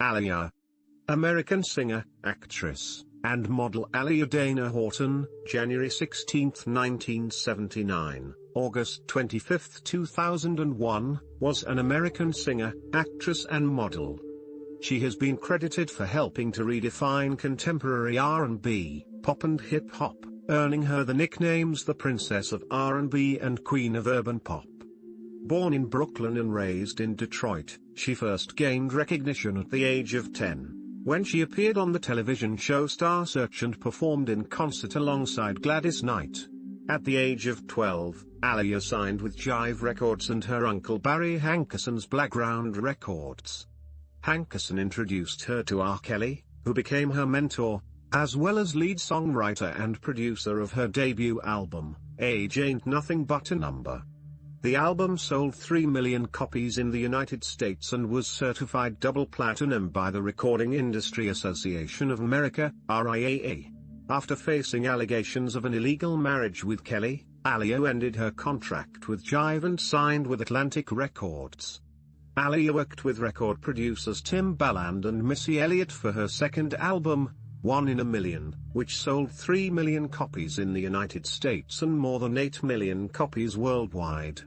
Aaliyah. American singer, actress, and model Aaliyah Dana Horton, January 16, 1979, August 25, 2001, was an American singer, actress and model. She has been credited for helping to redefine contemporary R&B, pop and hip-hop, earning her the nicknames the Princess of R&B and Queen of Urban Pop. Born in Brooklyn and raised in Detroit, she first gained recognition at the age of 10, when she appeared on the television show Star Search and performed in concert alongside Gladys Knight. At the age of 12, Aaliyah signed with Jive Records and her uncle Barry Hankeson's Blackground Records. Hankeson introduced her to R. Kelly, who became her mentor, as well as lead songwriter and producer of her debut album, Age Ain't Nothing But a Number. The album sold 3 million copies in the United States and was certified double platinum by the Recording Industry Association of America, RIAA. After facing allegations of an illegal marriage with Kelly, Aaliyah ended her contract with Jive and signed with Atlantic Records. Aaliyah worked with record producers Tim Balland and Missy Elliott for her second album, One in a Million, which sold 3 million copies in the United States and more than 8 million copies worldwide.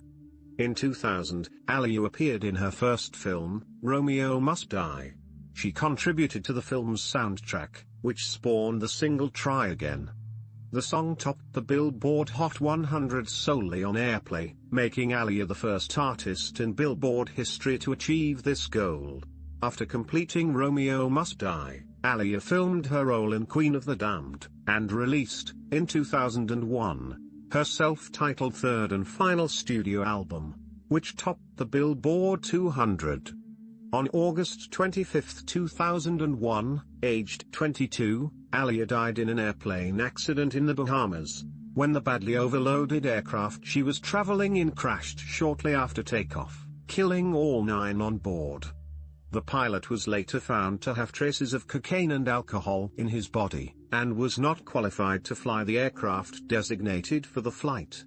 In 2000, Aaliyah appeared in her first film, Romeo Must Die. She contributed to the film's soundtrack, which spawned the single Try Again. The song topped the Billboard Hot 100 solely on airplay, making Aaliyah the first artist in Billboard history to achieve this goal. After completing Romeo Must Die, Aaliyah filmed her role in Queen of the Damned, and released, in 2001, her self-titled third and final studio album, which topped the Billboard 200. On August 25, 2001, aged 22, Aaliyah died in an airplane accident in the Bahamas, when the badly overloaded aircraft she was traveling in crashed shortly after takeoff, killing all 9 on board. The pilot was later found to have traces of cocaine and alcohol in his body, and was not qualified to fly the aircraft designated for the flight.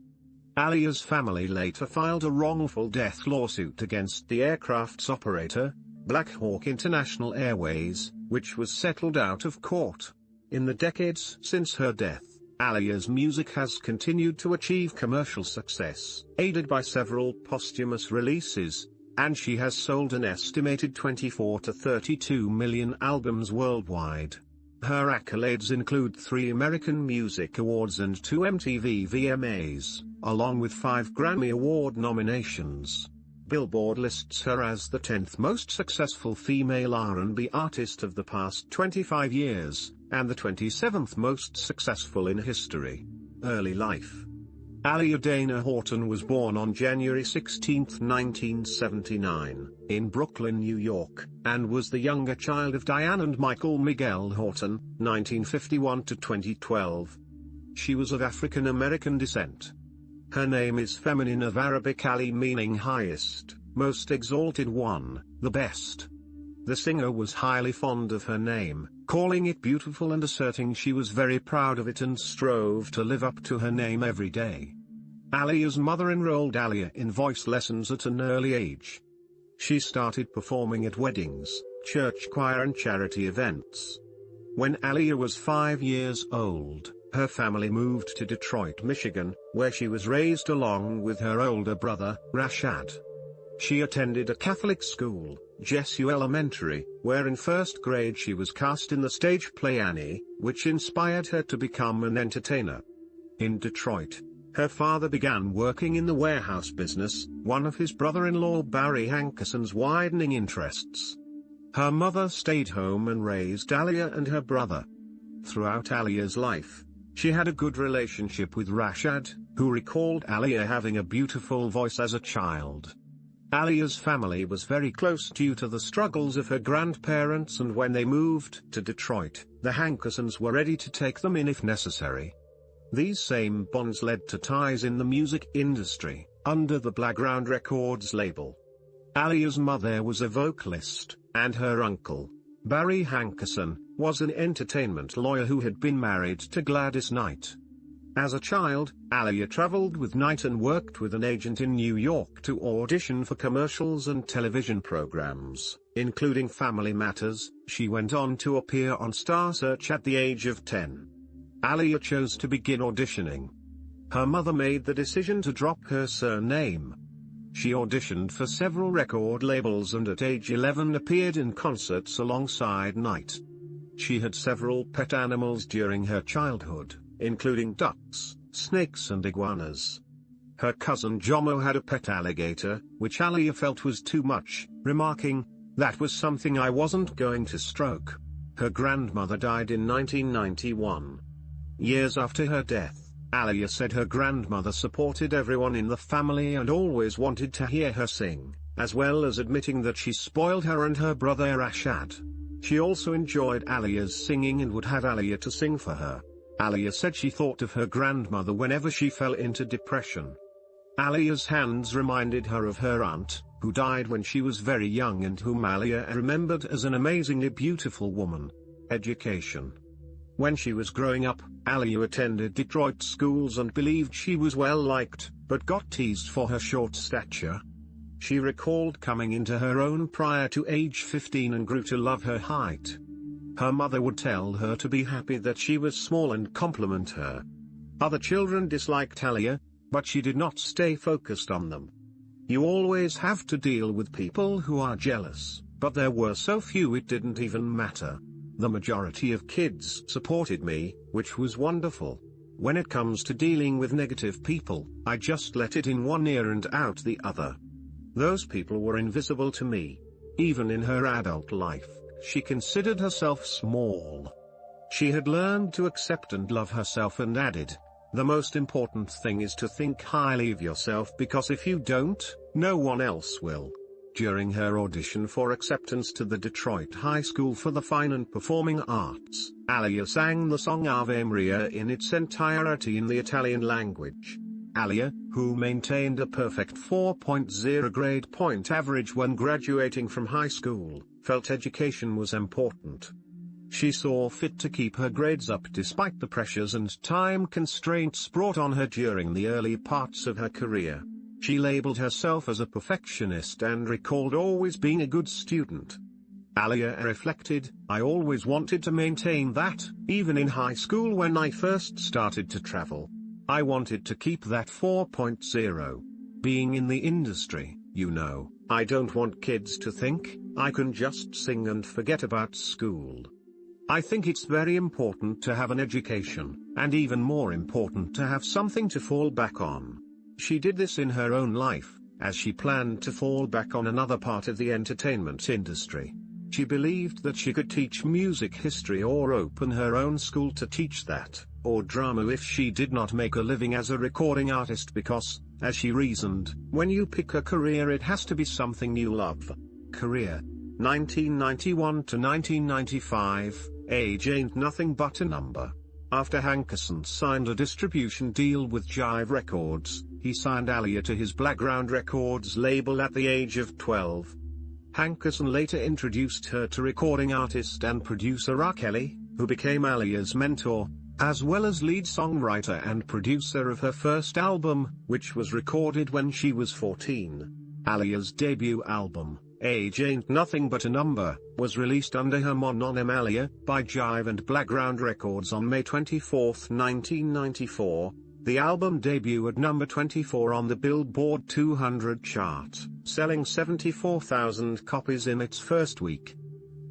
Aaliyah's family later filed a wrongful death lawsuit against the aircraft's operator, Black Hawk International Airways, which was settled out of court. In the decades since her death, Aaliyah's music has continued to achieve commercial success, aided by several posthumous releases, and she has sold an estimated 24 to 32 million albums worldwide. Her accolades include 3 American Music Awards and 2 MTV VMAs, along with 5 Grammy Award nominations. Billboard lists her as the 10th most successful female R&B artist of the past 25 years, and the 27th most successful in history. Early life. Aaliyah Dana Horton was born on January 16, 1979, in Brooklyn, New York, and was the younger child of Diane and Michael Miguel Horton, 1951 to 2012. She was of African American descent. Her name is feminine of Arabic Ali, meaning highest, most exalted one, the best. The singer was highly fond of her name, calling it beautiful and asserting she was very proud of it and strove to live up to her name every day. Aaliyah's mother enrolled Aaliyah in voice lessons at an early age. She started performing at weddings, church choir and charity events. When Aaliyah was 5 years old, her family moved to Detroit, Michigan, where she was raised along with her older brother, Rashad. She attended a Catholic school, Jesu Elementary, where in first grade she was cast in the stage play Annie, which inspired her to become an entertainer. In Detroit, her father began working in the warehouse business, one of his brother-in-law Barry Hankeson's widening interests. Her mother stayed home and raised Aaliyah and her brother. Throughout Aaliyah's life, she had a good relationship with Rashad, who recalled Aaliyah having a beautiful voice as a child. Aaliyah's family was very close due to the struggles of her grandparents, and when they moved to Detroit, the Hankesons were ready to take them in if necessary. These same bonds led to ties in the music industry, under the Blackground Records label. Aaliyah's mother was a vocalist, and her uncle, Barry Hankeson, was an entertainment lawyer who had been married to Gladys Knight. As a child, Aaliyah traveled with Knight and worked with an agent in New York to audition for commercials and television programs, including Family Matters. She went on to appear on Star Search at the age of 10. Aaliyah chose to begin auditioning. Her mother made the decision to drop her surname. She auditioned for several record labels and at age 11 appeared in concerts alongside Knight. She had several pet animals during her childhood, including ducks, snakes and iguanas. Her cousin Jomo had a pet alligator, which Aaliyah felt was too much, remarking, "That was something I wasn't going to stroke." Her grandmother died in 1991. Years after her death, Aaliyah said her grandmother supported everyone in the family and always wanted to hear her sing, as well as admitting that she spoiled her and her brother Rashad. She also enjoyed Aaliyah's singing and would have Aaliyah to sing for her. Aaliyah said she thought of her grandmother whenever she fell into depression. Aaliyah's hands reminded her of her aunt, who died when she was very young and whom Aaliyah remembered as an amazingly beautiful woman. Education. When she was growing up, Aaliyah attended Detroit schools and believed she was well liked, but got teased for her short stature. She recalled coming into her own prior to age 15 and grew to love her height. Her mother would tell her to be happy that she was small and compliment her. Other children disliked Aaliyah, but she did not stay focused on them. You always have to deal with people who are jealous, but there were so few it didn't even matter. The majority of kids supported me, which was wonderful. When it comes to dealing with negative people, I just let it in one ear and out the other. Those people were invisible to me. Even in her adult life, she considered herself small. She had learned to accept and love herself and added, "The most important thing is to think highly of yourself because if you don't, no one else will." During her audition for acceptance to the Detroit High School for the Fine and Performing Arts, Aaliyah sang the song Ave Maria in its entirety in the Italian language. Aaliyah, who maintained a perfect 4.0 grade point average when graduating from high school, felt education was important. She saw fit to keep her grades up despite the pressures and time constraints brought on her during the early parts of her career. She labeled herself as a perfectionist and recalled always being a good student. Aaliyah reflected, "I always wanted to maintain that, even in high school when I first started to travel. I wanted to keep that 4.0. Being in the industry, I don't want kids to think I can just sing and forget about school. I think it's very important to have an education, and even more important to have something to fall back on." She did this in her own life, as she planned to fall back on another part of the entertainment industry. She believed that she could teach music history or open her own school to teach that, or drama if she did not make a living as a recording artist because, as she reasoned, when you pick a career it has to be something you love. Career. 1991 to 1995, age ain't nothing but a number. After Hankerson signed a distribution deal with Jive Records, he signed Aaliyah to his Blackground Records label at the age of 12. Hankerson later introduced her to recording artist and producer R. Kelly, who became Aaliyah's mentor, as well as lead songwriter and producer of her first album, which was recorded when she was 14. Aaliyah's debut album, Age Ain't Nothing But a Number, was released under her mononym Aaliyah by Jive and Blackground Records on May 24, 1994. The album debuted at number 24 on the Billboard 200 chart, selling 74,000 copies in its first week.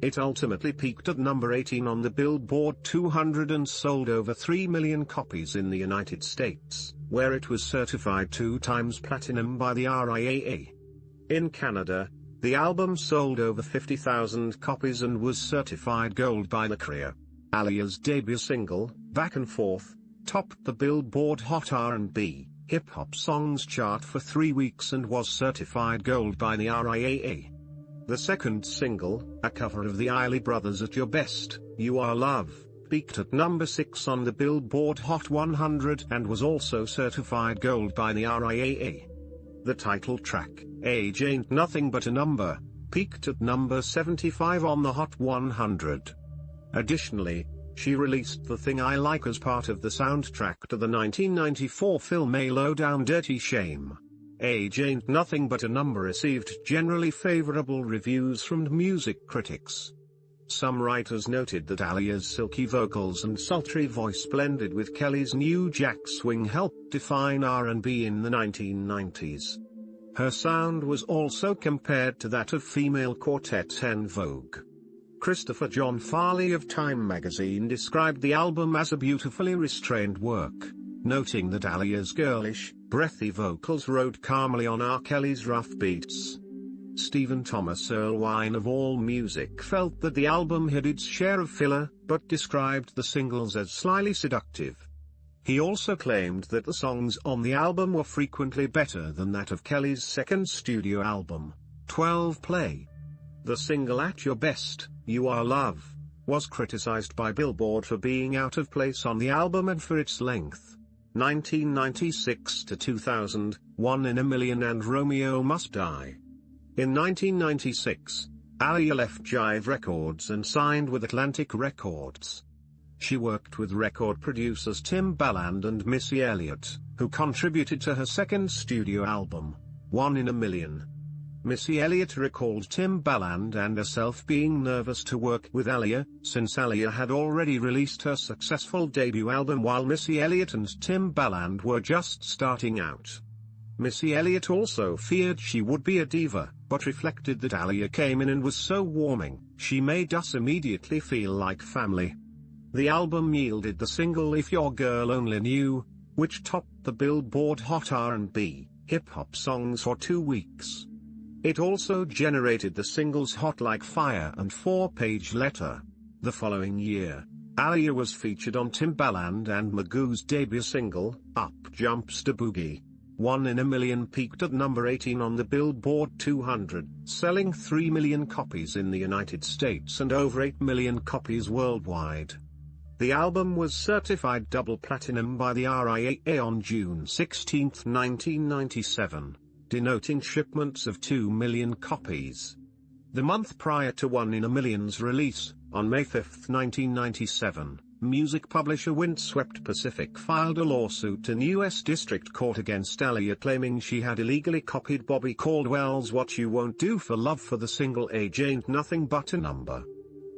It ultimately peaked at number 18 on the Billboard 200 and sold over 3 million copies in the United States, where it was certified 2 times platinum by the RIAA. In Canada, the album sold over 50,000 copies and was certified gold by the CRIA. Aaliyah's debut single, Back and Forth, topped the Billboard Hot R&B, Hip-Hop Songs chart for 3 weeks and was certified gold by the RIAA. The second single, a cover of the Isley Brothers at Your Best, You Are Love, peaked at number 6 on the Billboard Hot 100 and was also certified gold by the RIAA. The title track, Age Ain't Nothing But a Number, peaked at number 75 on the Hot 100. Additionally, She released The Thing I Like as part of the soundtrack to the 1994 film A Low Down Dirty Shame. Age Ain't Nothing But a Number received generally favorable reviews from music critics. Some writers noted that Aaliyah's silky vocals and sultry voice blended with Kelly's new jack swing helped define R&B in the 1990s. Her sound was also compared to that of female quartets en vogue. Christopher John Farley of Time magazine described the album as a beautifully restrained work, noting that Aaliyah's girlish, breathy vocals rode calmly on R. Kelly's rough beats. Stephen Thomas Erlewine of AllMusic felt that the album had its share of filler, but described the singles as slyly seductive. He also claimed that the songs on the album were frequently better than that of Kelly's second studio album, 12 Play. The single At Your Best, You Are Love, was criticized by Billboard for being out of place on the album and for its length. 1996 to 2000, One in a Million and Romeo Must Die. In 1996, Aaliyah left Jive Records and signed with Atlantic Records. She worked with record producers Tim Balland and Missy Elliott, who contributed to her second studio album, One in a Million. Missy Elliott recalled Tim Balland and herself being nervous to work with Aaliyah, since Aaliyah had already released her successful debut album while Missy Elliott and Tim Balland were just starting out. Missy Elliott also feared she would be a diva, but reflected that Aaliyah came in and was so warming, she made us immediately feel like family. The album yielded the single If Your Girl Only Knew, which topped the Billboard Hot R&B, hip-hop songs for 2 weeks. It also generated the singles Hot Like Fire and 4-Page Letter. The following year, Aaliyah was featured on Tim Balland and Magoo's debut single, Up Jumps the Boogie. One in a Million peaked at number 18 on the Billboard 200, selling 3 million copies in the United States and over 8 million copies worldwide. The album was certified double platinum by the RIAA on June 16, 1997, denoting shipments of 2 million copies. The month prior to One in a Million's release, on May 5, 1997, music publisher Windswept Pacific filed a lawsuit in U.S. District Court against Aaliyah claiming she had illegally copied Bobby Caldwell's What You Won't Do for Love for the single Age Ain't Nothing But a Number.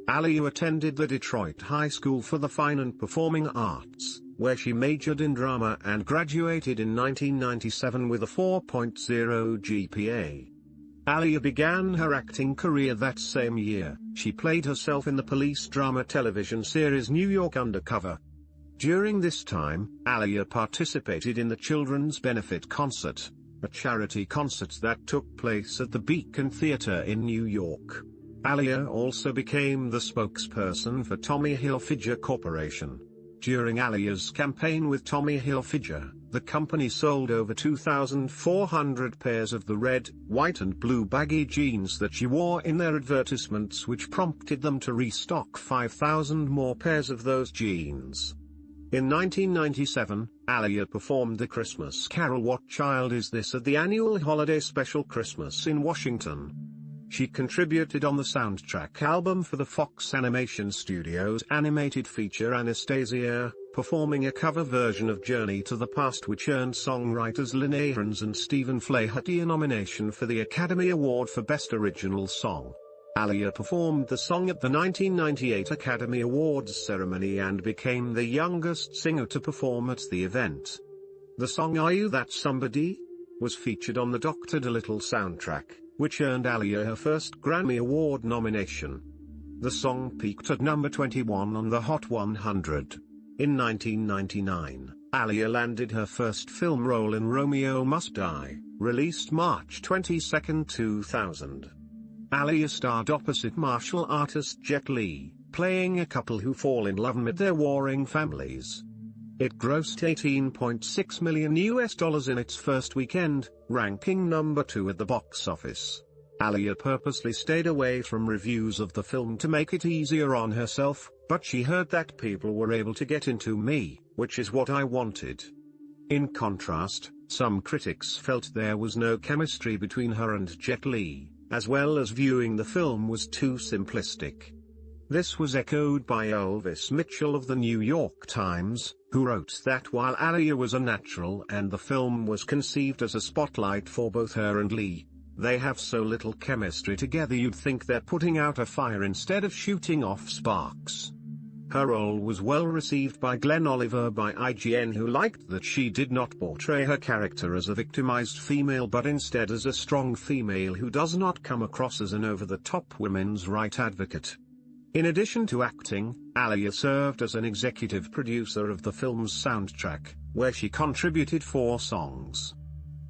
Aaliyah attended the Detroit High School for the Fine and Performing Arts, where she majored in drama and graduated in 1997 with a 4.0 GPA. Aaliyah began her acting career that same year. She played herself in the police drama television series New York Undercover. During this time, Aaliyah participated in the Children's Benefit Concert, a charity concert that took place at the Beacon Theater in New York. Aaliyah also became the spokesperson for Tommy Hilfiger Corporation. During Aaliyah's campaign with Tommy Hilfiger, the company sold over 2,400 pairs of the red, white and blue baggy jeans that she wore in their advertisements, which prompted them to restock 5,000 more pairs of those jeans. In 1997, Aaliyah performed the Christmas carol What Child Is This at the annual holiday special Christmas in Washington. She contributed on the soundtrack album for the Fox Animation Studios animated feature Anastasia, performing a cover version of Journey to the Past which earned songwriters Lynn Ahrens and Stephen Flaherty a nomination for the Academy Award for Best Original Song. Aaliyah performed the song at the 1998 Academy Awards ceremony and became the youngest singer to perform at the event. The song Are You That Somebody? Was featured on the Dr. Dolittle soundtrack, which earned Aaliyah her first Grammy Award nomination. The song peaked at number 21 on the Hot 100. In 1999, Aaliyah landed her first film role in Romeo Must Die, released March 22, 2000. Aaliyah starred opposite martial artist Jet Li, playing a couple who fall in love amid their warring families. It grossed $18.6 million in its first weekend, ranking number 2 at the box office. Aaliyah purposely stayed away from reviews of the film to make it easier on herself, but she heard that people were able to get into me, which is what I wanted. In contrast, some critics felt there was no chemistry between her and Jet Li, as well as viewing the film was too simplistic. This was echoed by Elvis Mitchell of the New York Times, who wrote that while Aaliyah was a natural and the film was conceived as a spotlight for both her and Lee, they have so little chemistry together you'd think they're putting out a fire instead of shooting off sparks. Her role was well received by Glenn Oliver by IGN, who liked that she did not portray her character as a victimized female but instead as a strong female who does not come across as an over-the-top women's right advocate. In addition to acting, Aaliyah served as an executive producer of the film's soundtrack, where she contributed 4 songs.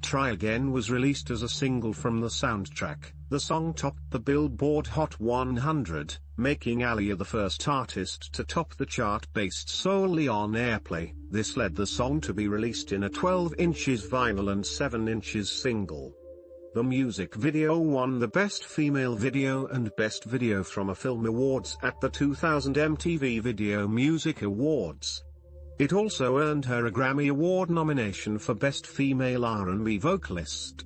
Try Again was released as a single from the soundtrack. The song topped the Billboard Hot 100, making Aaliyah the first artist to top the chart based solely on airplay. This led the song to be released in a 12 inches vinyl and 7 inches single. The music video won the Best Female Video and Best Video from a Film Awards at the 2000 MTV Video Music Awards. It also earned her a Grammy Award nomination for Best Female R&B Vocalist.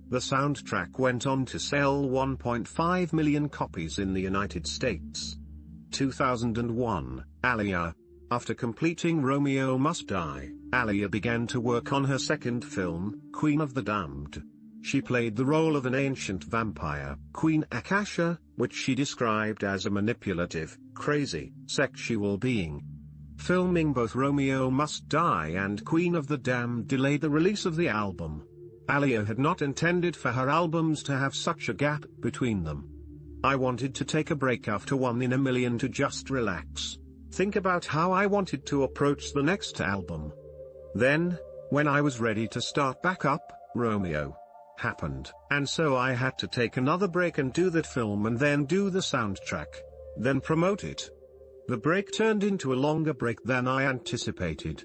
The soundtrack went on to sell 1.5 million copies in the United States. 2001, Aaliyah. After completing Romeo Must Die, Aaliyah began to work on her second film, Queen of the Damned. She played the role of an ancient vampire, Queen Akasha, which she described as a manipulative, crazy, sexual being. Filming both Romeo Must Die and Queen of the Damned delayed the release of the album. Aaliyah had not intended for her albums to have such a gap between them. I wanted to take a break after One in a Million to just relax, think about how I wanted to approach the next album. Then, when I was ready to start back up, Romeo happened, and so I had to take another break and do that film and then do the soundtrack, then promote it. The break turned into a longer break than I anticipated.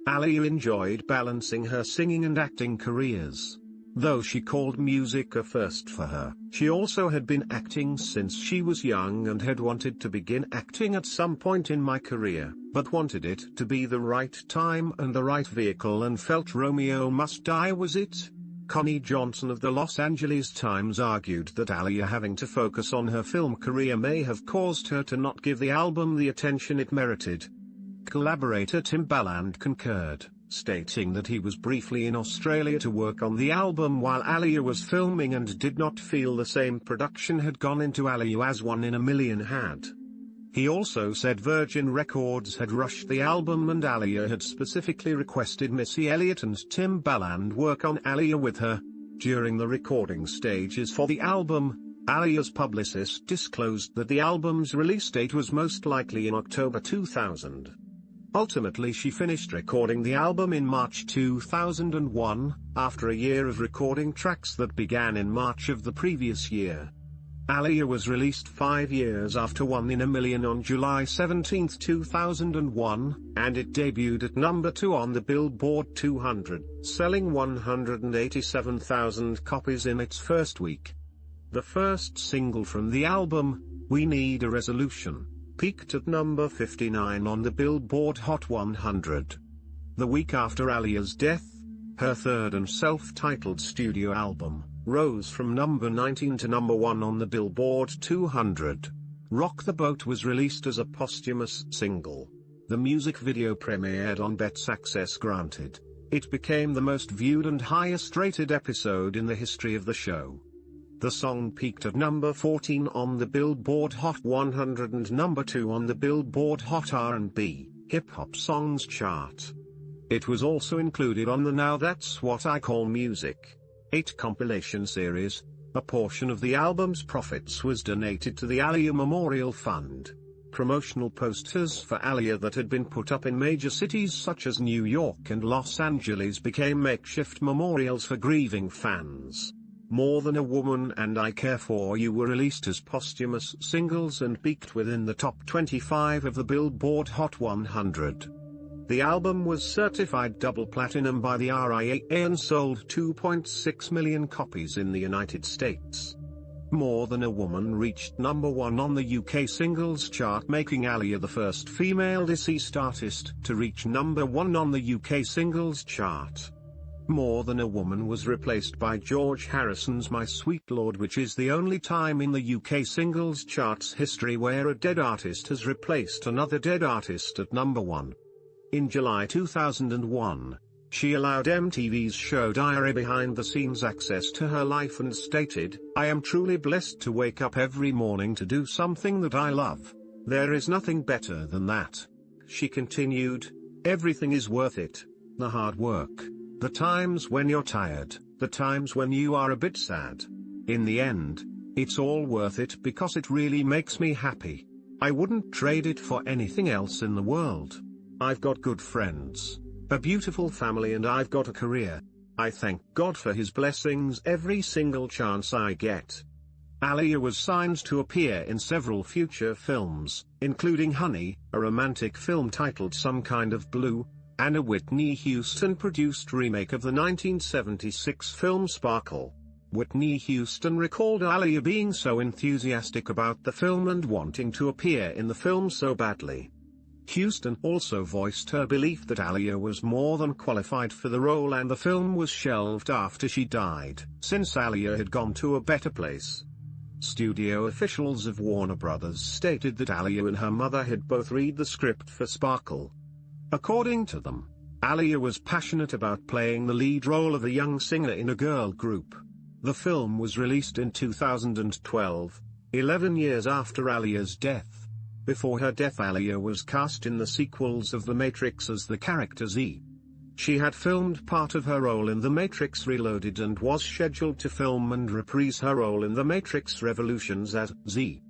Aaliyah enjoyed balancing her singing and acting careers. Though she called music a first for her, she also had been acting since she was young and had wanted to begin acting at some point in my career, but wanted it to be the right time and the right vehicle and felt Romeo Must Die was it. Connie Johnson of the Los Angeles Times argued that Aaliyah having to focus on her film career may have caused her to not give the album the attention it merited. Collaborator Timbaland concurred, stating that he was briefly in Australia to work on the album while Aaliyah was filming and did not feel the same production had gone into Aaliyah as One in a Million had. He also said Virgin Records had rushed the album and Aaliyah had specifically requested Missy Elliott and Timbaland work on Aaliyah with her. During the recording stages for the album, Aaliyah's publicist disclosed that the album's release date was most likely in October 2000. Ultimately she finished recording the album in March 2001, after a year of recording tracks that began in March of the previous year. Aaliyah was released 5 years after One in a Million on July 17, 2001, and it debuted at number 2 on the Billboard 200, selling 187,000 copies in its first week. The first single from the album, We Need a Resolution, peaked at number 59 on the Billboard Hot 100. The week after Aaliyah's death, her third and self-titled studio album rose from number 19 to number 1 on the Billboard 200. Rock the Boat was released as a posthumous single. The music video premiered on Bet's Access Granted. It became the most viewed and highest-rated episode in the history of the show. The song peaked at number 14 on the Billboard Hot 100 and number 2 on the Billboard Hot R&B, Hip Hop Songs chart. It was also included on the Now That's What I Call Music 8 compilation series. A portion of the album's profits was donated to the Aaliyah Memorial Fund. Promotional posters for Aaliyah that had been put up in major cities such as New York and Los Angeles became makeshift memorials for grieving fans. More Than a Woman and I Care For You were released as posthumous singles and peaked within the top 25 of the Billboard Hot 100. The album was certified double platinum by the RIAA and sold 2.6 million copies in the United States. More Than a Woman reached number 1 on the UK singles chart, making Aaliyah the first female deceased artist to reach number 1 on the UK singles chart. More Than a Woman was replaced by George Harrison's My Sweet Lord, which is the only time in the UK singles charts history where a dead artist has replaced another dead artist at number 1. In July 2001, she allowed MTV's show Diary behind the scenes access to her life and stated, "I am truly blessed to wake up every morning to do something that I love. There is nothing better than that." She continued, "Everything is worth it. The hard work, the times when you're tired, the times when you are a bit sad. In the end, it's all worth it because it really makes me happy. I wouldn't trade it for anything else in the world. I've got good friends, a beautiful family, and I've got a career. I thank God for his blessings every single chance I get." Aaliyah was signed to appear in several future films, including Honey, a romantic film titled Some Kind of Blue, and a Whitney Houston-produced remake of the 1976 film Sparkle. Whitney Houston recalled Aaliyah being so enthusiastic about the film and wanting to appear in the film so badly. Houston also voiced her belief that Aaliyah was more than qualified for the role, and the film was shelved after she died, since Aaliyah had gone to a better place. Studio officials of Warner Brothers stated that Aaliyah and her mother had both read the script for Sparkle. According to them, Aaliyah was passionate about playing the lead role of a young singer in a girl group. The film was released in 2012, 11 years after Aaliyah's death. Before her death, Aaliyah was cast in the sequels of The Matrix as the character Z. She had filmed part of her role in The Matrix Reloaded and was scheduled to film and reprise her role in The Matrix Revolutions as Z.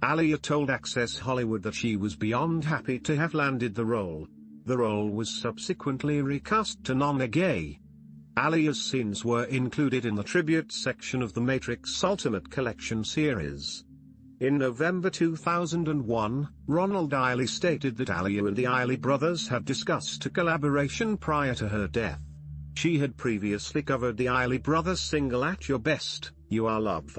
Aaliyah told Access Hollywood that she was beyond happy to have landed the role. The role was subsequently recast to Nona Gay. Aaliyah's scenes were included in the tribute section of the Matrix Ultimate Collection series. In November 2001, Ronald Eiley stated that Aaliyah and the Eiley brothers had discussed a collaboration prior to her death. She had previously covered the Eiley brothers' single At Your Best, You Are Love.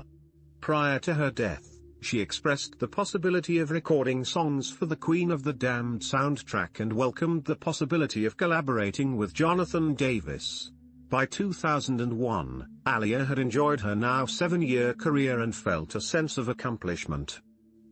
Prior to her death, she expressed the possibility of recording songs for the Queen of the Damned soundtrack and welcomed the possibility of collaborating with Jonathan Davis. By 2001, Aaliyah had enjoyed her now 7-year career and felt a sense of accomplishment.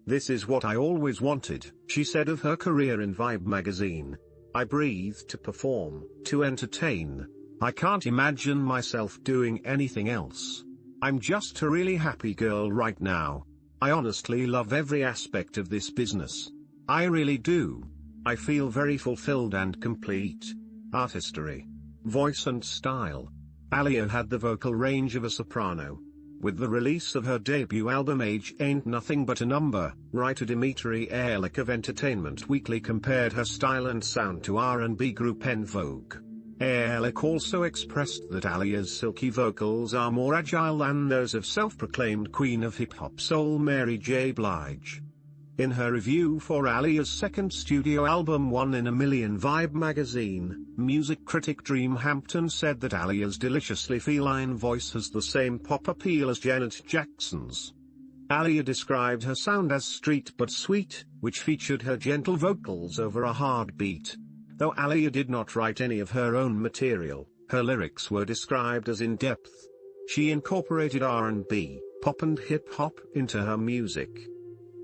"This is what I always wanted," she said of her career in Vibe magazine. "I breathe to perform, to entertain. I can't imagine myself doing anything else. I'm just a really happy girl right now. I honestly love every aspect of this business. I really do. I feel very fulfilled and complete." Artistry, voice and style. Aaliyah had the vocal range of a soprano. With the release of her debut album Age Ain't Nothing But a Number, writer Dimitri Ehrlich of Entertainment Weekly compared her style and sound to R&B group En Vogue. Ehrlich also expressed that Aaliyah's silky vocals are more agile than those of self-proclaimed queen of hip-hop soul Mary J. Blige. In her review for Aaliyah's second studio album One in a Million Vibe magazine, music critic Dream Hampton said that Aaliyah's deliciously feline voice has the same pop appeal as Janet Jackson's. Aaliyah described her sound as street but sweet, which featured her gentle vocals over a hard beat. Though Aaliyah did not write any of her own material, her lyrics were described as in-depth. She incorporated R&B, pop and hip-hop into her music.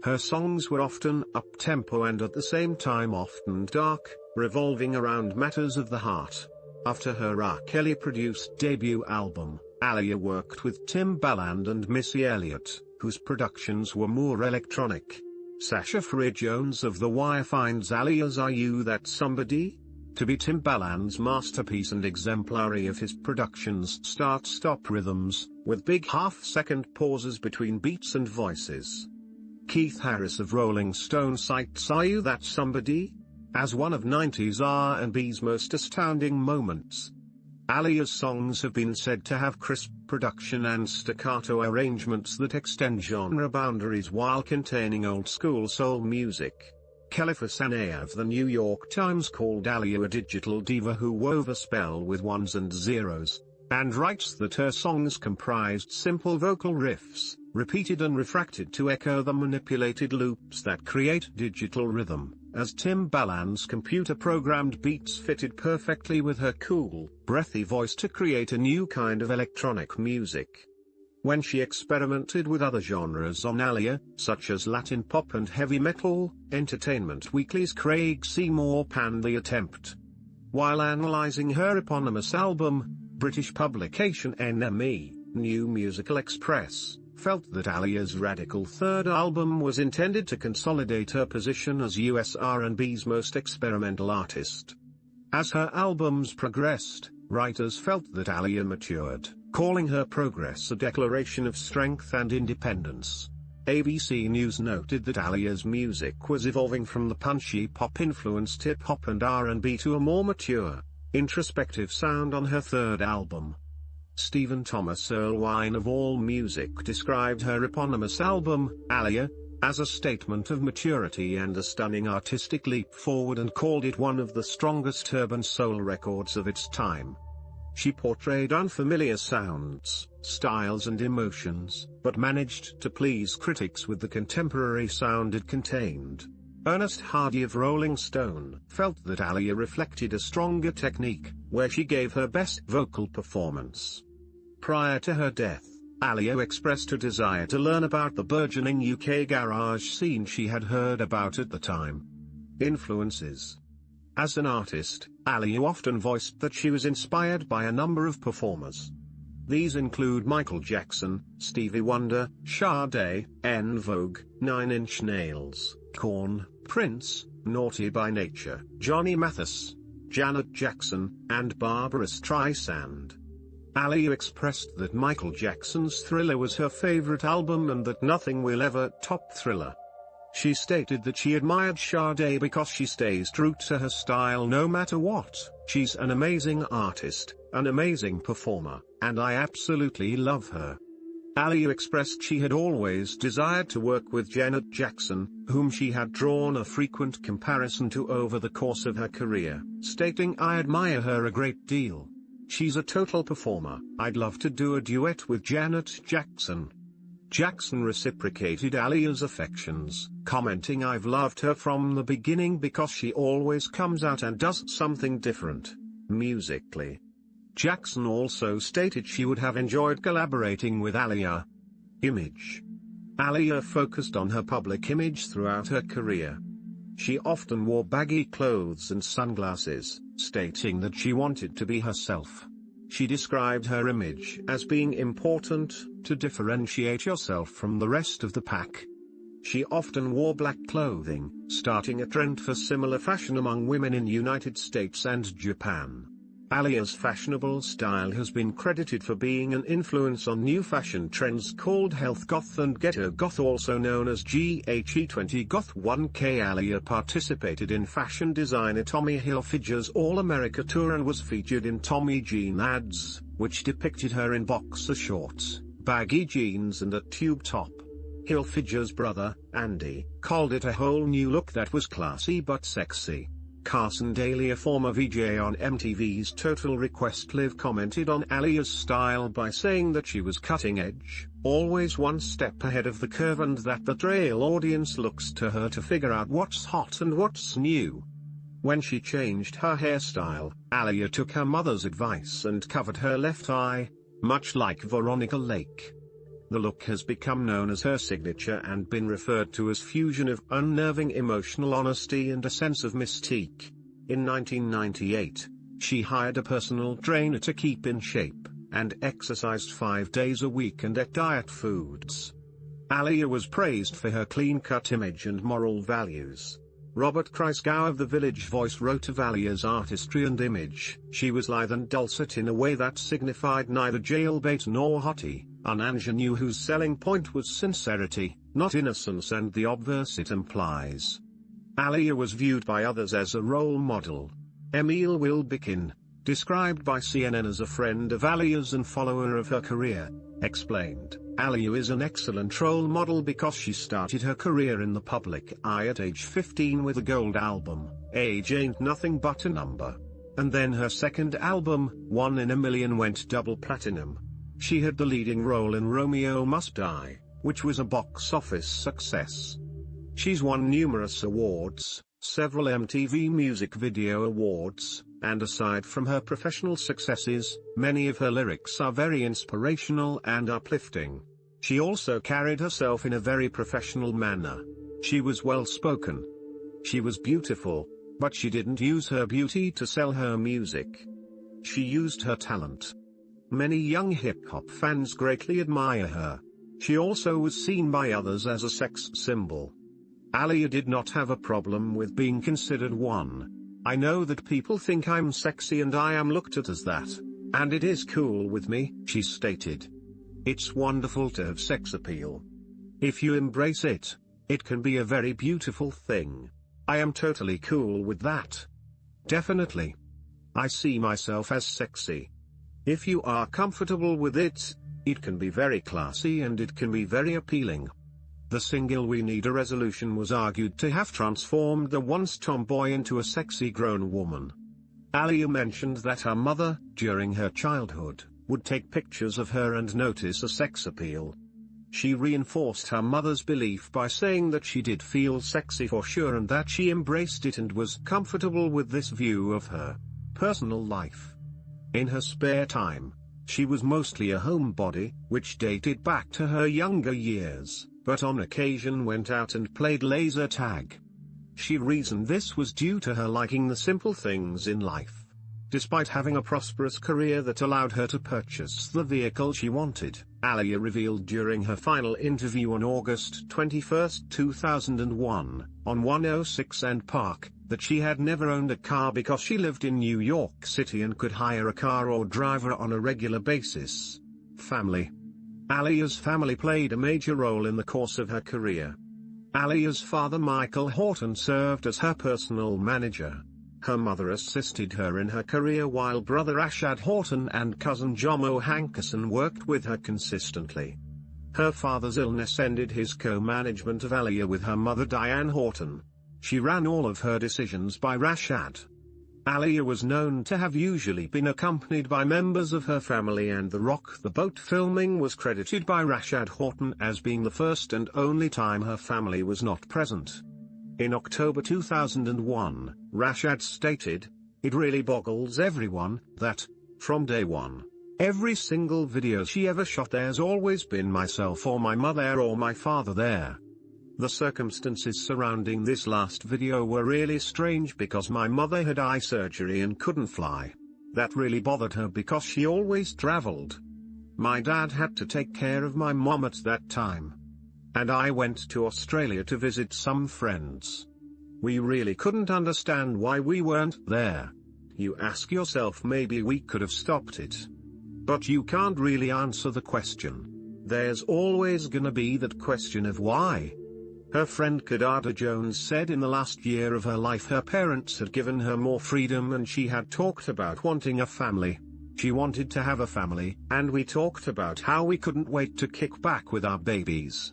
Her songs were often up-tempo and at the same time often dark, revolving around matters of the heart. After her R. Kelly-produced debut album, Aaliyah worked with Timbaland and Missy Elliott, whose productions were more electronic. Sasha Free Jones of The Wire finds Aaliyah's Are You That Somebody? To be Timbaland's masterpiece and exemplary of his production's start-stop rhythms, with big half-second pauses between beats and voices. Keith Harris of Rolling Stone cites Are You That Somebody? As one of 90s R&B's most astounding moments. Aaliyah's songs have been said to have crisp production and staccato arrangements that extend genre boundaries while containing old-school soul music. Khalifa Sanea of the New York Times called Aaliyah a digital diva who wove a spell with ones and zeros, and writes that her songs comprised simple vocal riffs, repeated and refracted to echo the manipulated loops that create digital rhythm, as Timbaland's computer-programmed beats fitted perfectly with her cool, breathy voice to create a new kind of electronic music. When she experimented with other genres on Aaliyah, such as Latin pop and heavy metal, Entertainment Weekly's Craig Seymour panned the attempt. While analyzing her eponymous album, British publication NME, New Musical Express, felt that Aaliyah's radical third album was intended to consolidate her position as US R&B's most experimental artist. As her albums progressed, writers felt that Aaliyah matured, calling her progress a declaration of strength and independence. ABC News noted that Aaliyah's music was evolving from the punchy pop-influenced hip-hop and R&B to a more mature, introspective sound on her third album. Stephen Thomas Erlewine of AllMusic described her eponymous album, Aaliyah, as a statement of maturity and a stunning artistic leap forward, and called it one of the strongest urban soul records of its time. She portrayed unfamiliar sounds, styles and emotions, but managed to please critics with the contemporary sound it contained. Ernest Hardy of Rolling Stone felt that Aaliyah reflected a stronger technique, where she gave her best vocal performance. Prior to her death, Aaliyah expressed a desire to learn about the burgeoning UK garage scene she had heard about at the time. Influences. As an artist, Aaliyah often voiced that she was inspired by a number of performers. These include Michael Jackson, Stevie Wonder, Sade, En Vogue, Nine Inch Nails, Korn, Prince, Naughty by Nature, Johnny Mathis, Janet Jackson, and Barbra Streisand. Aaliyah expressed that Michael Jackson's Thriller was her favorite album and that nothing will ever top Thriller. She stated that she admired Sade because she stays true to her style no matter what. She's an amazing artist, an amazing performer, and I absolutely love her. Aaliyah expressed she had always desired to work with Janet Jackson, whom she had drawn a frequent comparison to over the course of her career, stating, "I admire her a great deal. She's a total performer. I'd love to do a duet with Janet Jackson." Jackson reciprocated Aaliyah's affections, commenting, "I've loved her from the beginning because she always comes out and does something different, musically." Jackson also stated she would have enjoyed collaborating with Aaliyah. Image. Aaliyah focused on her public image throughout her career. She often wore baggy clothes and sunglasses, stating that she wanted to be herself. She described her image as being important to differentiate yourself from the rest of the pack. She often wore black clothing, starting a trend for similar fashion among women in United States and Japan. Aaliyah's fashionable style has been credited for being an influence on new fashion trends called health goth and ghetto goth, also known as GHE20 Goth 1K. Aaliyah participated in fashion designer Tommy Hilfiger's All-America tour and was featured in Tommy Jean ads, which depicted her in boxer shorts, baggy jeans and a tube top. Hilfiger's brother, Andy, called it a whole new look that was classy but sexy. Carson Daly, a former VJ on MTV's Total Request Live, commented on Aaliyah's style by saying that she was cutting edge, always one step ahead of the curve, and that the trail audience looks to her to figure out what's hot and what's new. When she changed her hairstyle, Aaliyah took her mother's advice and covered her left eye, much like Veronica Lake. The look has become known as her signature and been referred to as fusion of unnerving emotional honesty and a sense of mystique. In 1998, she hired a personal trainer to keep in shape, and exercised 5 days a week and ate diet foods. Aaliyah was praised for her clean-cut image and moral values. Robert Christgau of The Village Voice wrote of Aaliyah's artistry and image, "She was lithe and dulcet in a way that signified neither jailbait nor haughty, an ingenue whose selling point was sincerity, not innocence and the obverse it implies." Aaliyah was viewed by others as a role model. Emil Wilbekin, described by CNN as a friend of Aaliyah's and follower of her career, explained, "Aaliyah is an excellent role model because she started her career in the public eye at age 15 with a gold album, Age Ain't Nothing But a Number. And then her second album, One in a Million, went double platinum. She had the leading role in Romeo Must Die, which was a box office success. She's won numerous awards, several MTV Music Video Awards, and aside from her professional successes, many of her lyrics are very inspirational and uplifting. She also carried herself in a very professional manner. She was well-spoken. She was beautiful, but she didn't use her beauty to sell her music. She used her talent. Many young hip-hop fans greatly admire her. She also was seen by others as a sex symbol. Aaliyah did not have a problem with being considered one. I know that people think I'm sexy and I am looked at as that. And it is cool with me, she stated. It's wonderful to have sex appeal. If you embrace it, it can be a very beautiful thing. I am totally cool with that. Definitely. I see myself as sexy. If you are comfortable with it, it can be very classy and it can be very appealing. The single We Need a Resolution was argued to have transformed the once tomboy into a sexy grown woman. Aaliyah mentioned that her mother, during her childhood, would take pictures of her and notice a sex appeal. She reinforced her mother's belief by saying that she did feel sexy for sure and that she embraced it and was comfortable with this view of her personal life. In her spare time, she was mostly a homebody, which dated back to her younger years, but on occasion went out and played laser tag. She reasoned this was due to her liking the simple things in life. Despite having a prosperous career that allowed her to purchase the vehicle she wanted, Aaliyah revealed during her final interview on August 21, 2001, on 106 and Park, that she had never owned a car because she lived in New York City and could hire a car or driver on a regular basis. Family. Aaliyah's family played a major role in the course of her career. Aaliyah's father Michael Horton served as her personal manager. Her mother assisted her in her career while brother Ashad Horton and cousin Jomo Hankerson worked with her consistently. Her father's illness ended his co-management of Aaliyah with her mother Diane Horton. She ran all of her decisions by Rashad. Aaliyah was known to have usually been accompanied by members of her family, and the Rock the Boat filming was credited by Rashad Horton as being the first and only time her family was not present. In October 2001, Rashad stated, "It really boggles everyone that, from day one, every single video she ever shot there's always been myself or my mother or my father there. The circumstances surrounding this last video were really strange because my mother had eye surgery and couldn't fly. That really bothered her because she always traveled. My dad had to take care of my mom at that time. And I went to Australia to visit some friends. We really couldn't understand why we weren't there. You ask yourself, maybe we could have stopped it. But you can't really answer the question. There's always gonna be that question of why." Her friend Kadada Jones said in the last year of her life her parents had given her more freedom and she had talked about wanting a family. She wanted to have a family, and we talked about how we couldn't wait to kick back with our babies.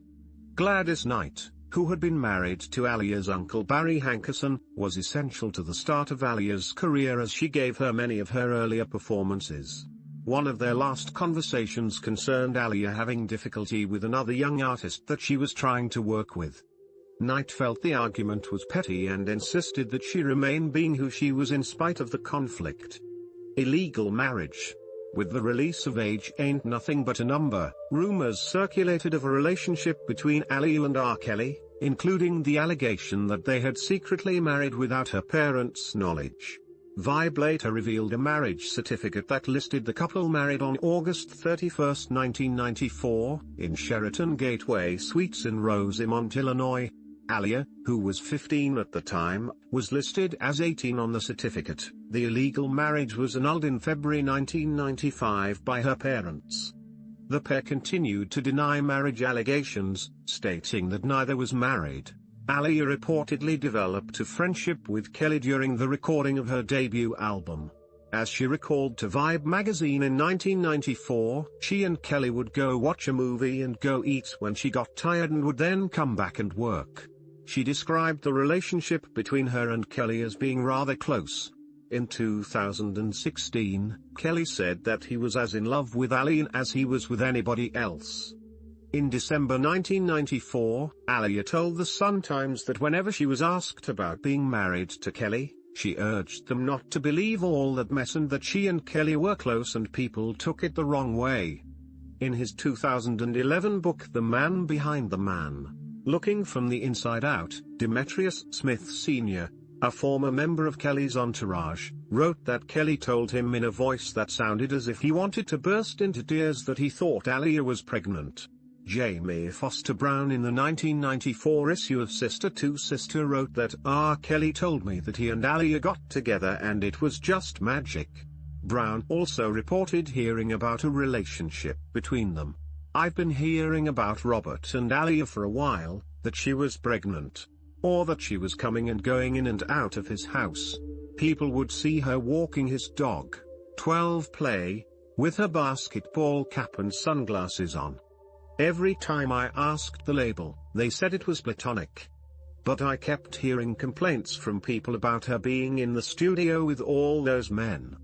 Gladys Knight, who had been married to Aaliyah's uncle Barry Hankerson, was essential to the start of Aaliyah's career as she gave her many of her earlier performances. One of their last conversations concerned Aaliyah having difficulty with another young artist that she was trying to work with. Knight felt the argument was petty and insisted that she remain being who she was in spite of the conflict. Illegal marriage. With the release of Age Ain't Nothing But a Number, rumors circulated of a relationship between Aaliyah and R. Kelly, including the allegation that they had secretly married without her parents' knowledge. Vibe later revealed a marriage certificate that listed the couple married on August 31, 1994, in Sheraton Gateway Suites in Rosemont, Illinois. Aaliyah, who was 15 at the time, was listed as 18 on the certificate. The illegal marriage was annulled in February 1995 by her parents. The pair continued to deny marriage allegations, stating that neither was married. Aaliyah reportedly developed a friendship with Kelly during the recording of her debut album. As she recalled to Vibe magazine in 1994, she and Kelly would go watch a movie and go eat when she got tired and would then come back and work. She described the relationship between her and Kelly as being rather close. In 2016, Kelly said that he was as in love with Aaliyah as he was with anybody else. In December 1994, Aaliyah told the Sun-Times that whenever she was asked about being married to Kelly, she urged them not to believe all that mess and that she and Kelly were close and people took it the wrong way. In his 2011 book The Man Behind the Man, Looking from the Inside Out, Demetrius Smith Sr., a former member of Kelly's entourage, wrote that Kelly told him in a voice that sounded as if he wanted to burst into tears that he thought Aaliyah was pregnant. Jamie Foster Brown in the 1994 issue of Sister to Sister wrote that R. Kelly told me that he and Aaliyah got together and it was just magic. Brown also reported hearing about a relationship between them. I've been hearing about Robert and Aaliyah for a while, that she was pregnant. Or that she was coming and going in and out of his house. People would see her walking his dog, 12 play, with her basketball cap and sunglasses on. Every time I asked the label, they said it was platonic. But I kept hearing complaints from people about her being in the studio with all those men.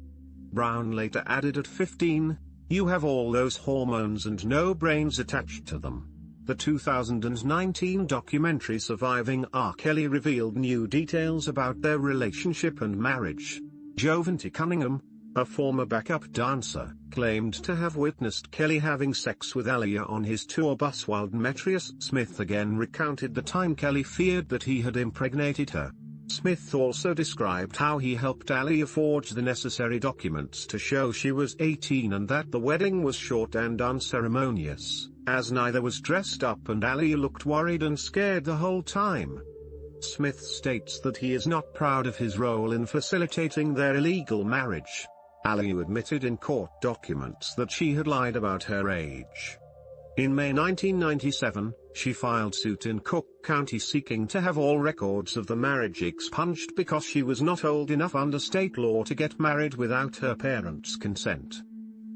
Brown later added at 15, you have all those hormones and no brains attached to them. The 2019 documentary Surviving R. Kelly revealed new details about their relationship and marriage. Jovanty Cunningham, a former backup dancer, claimed to have witnessed Kelly having sex with Aaliyah on his tour bus while Demetrius Smith again recounted the time Kelly feared that he had impregnated her. Smith also described how he helped Aaliyah forge the necessary documents to show she was 18 and that the wedding was short and unceremonious, as neither was dressed up and Aaliyah looked worried and scared the whole time. Smith states that he is not proud of his role in facilitating their illegal marriage. Aaliyah admitted in court documents that she had lied about her age. In May 1997, she filed suit in Cook County seeking to have all records of the marriage expunged because she was not old enough under state law to get married without her parents' consent.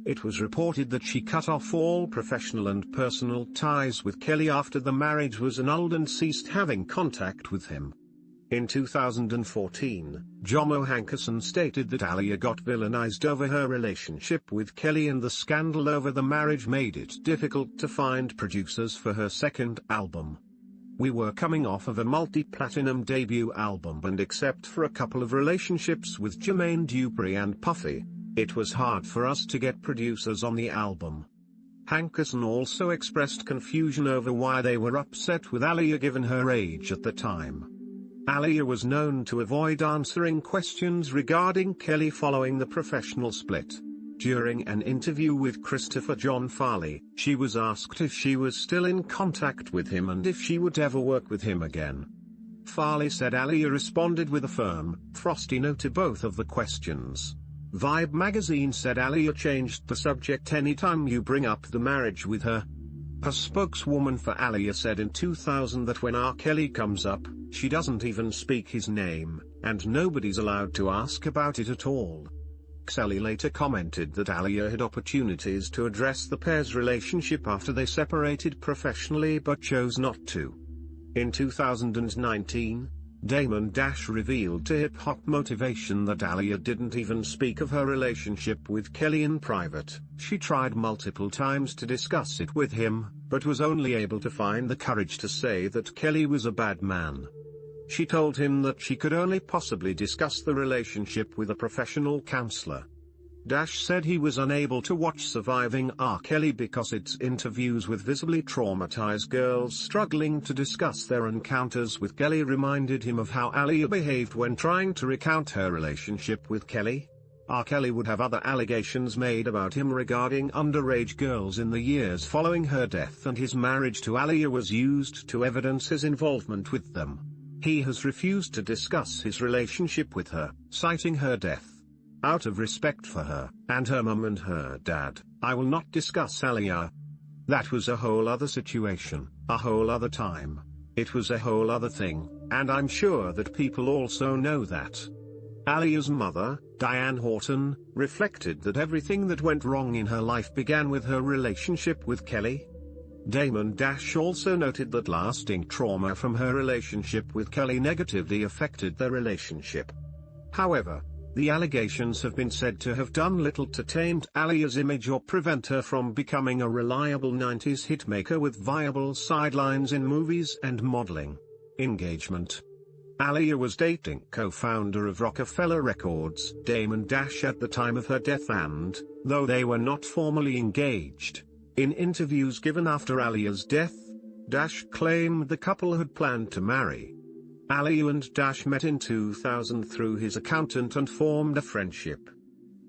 It was reported that she cut off all professional and personal ties with Kelly after the marriage was annulled and ceased having contact with him. In 2014, Jomo Hankerson stated that Aaliyah got villainized over her relationship with Kelly and the scandal over the marriage made it difficult to find producers for her second album. We were coming off of a multi-platinum debut album and except for a couple of relationships with Jermaine Dupri and Puffy, it was hard for us to get producers on the album. Hankerson also expressed confusion over why they were upset with Aaliyah given her age at the time. Aaliyah was known to avoid answering questions regarding Kelly following the professional split. During an interview with Christopher John Farley, she was asked if she was still in contact with him and if she would ever work with him again. Farley said Aaliyah responded with a firm, frosty no to both of the questions. Vibe magazine said Aaliyah changed the subject anytime you bring up the marriage with her. A spokeswoman for Aaliyah said in 2000 that when R. Kelly comes up, she doesn't even speak his name, and nobody's allowed to ask about it at all. Kelly later commented that Aaliyah had opportunities to address the pair's relationship after they separated professionally but chose not to. In 2019, Damon Dash revealed to Hip Hop Motivation that Aaliyah didn't even speak of her relationship with Kelly in private. She tried multiple times to discuss it with him, but was only able to find the courage to say that Kelly was a bad man. She told him that she could only possibly discuss the relationship with a professional counselor. Dash said he was unable to watch Surviving R. Kelly because its interviews with visibly traumatized girls struggling to discuss their encounters with Kelly reminded him of how Aaliyah behaved when trying to recount her relationship with Kelly. R. Kelly would have other allegations made about him regarding underage girls in the years following her death, and his marriage to Aaliyah was used to evidence his involvement with them. He has refused to discuss his relationship with her, citing her death. Out of respect for her, and her mum and her dad, I will not discuss Aaliyah. That was a whole other situation, a whole other time. It was a whole other thing, and I'm sure that people also know that. Aaliyah's mother, Diane Horton, reflected that everything that went wrong in her life began with her relationship with Kelly. Damon Dash also noted that lasting trauma from her relationship with Kelly negatively affected their relationship. However, The allegations have been said to have done little to taint Aaliyah's image or prevent her from becoming a reliable 90s hitmaker with viable sidelines in movies and modeling. Engagement. Aaliyah was dating co-founder of Rockefeller Records, Damon Dash, at the time of her death, and, though they were not formally engaged, in interviews given after Aaliyah's death, Dash claimed the couple had planned to marry. Aaliyah and Dash met in 2000 through his accountant and formed a friendship.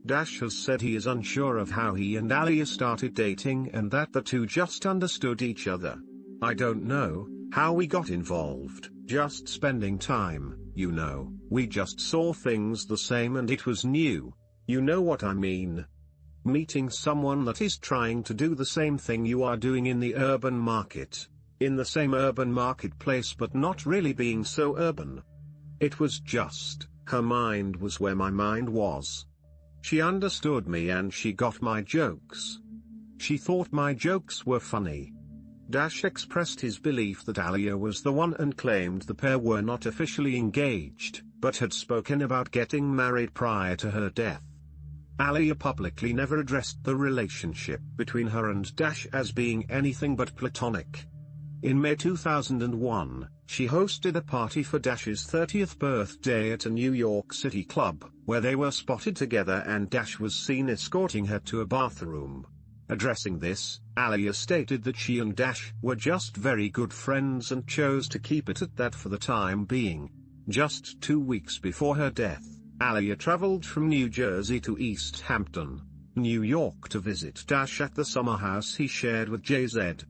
Dash has said he is unsure of how he and Aaliyah started dating and that the two just understood each other. "I don't know how we got involved, just spending time, you know, we just saw things the same and it was new. You know what I mean? Meeting someone that is trying to do the same thing you are doing in the urban market. In the same urban marketplace but not really being so urban. It was just, her mind was where my mind was. She understood me and she got my jokes. She thought my jokes were funny." Dash expressed his belief that Aaliyah was the one and claimed the pair were not officially engaged, but had spoken about getting married prior to her death. Aaliyah publicly never addressed the relationship between her and Dash as being anything but platonic. In May 2001, she hosted a party for Dash's 30th birthday at a New York City club, where they were spotted together and Dash was seen escorting her to a bathroom. Addressing this, Aaliyah stated that she and Dash were just very good friends and chose to keep it at that for the time being. Just 2 weeks before her death, Aaliyah traveled from New Jersey to East Hampton, New York to visit Dash at the summer house he shared with Jay-Z.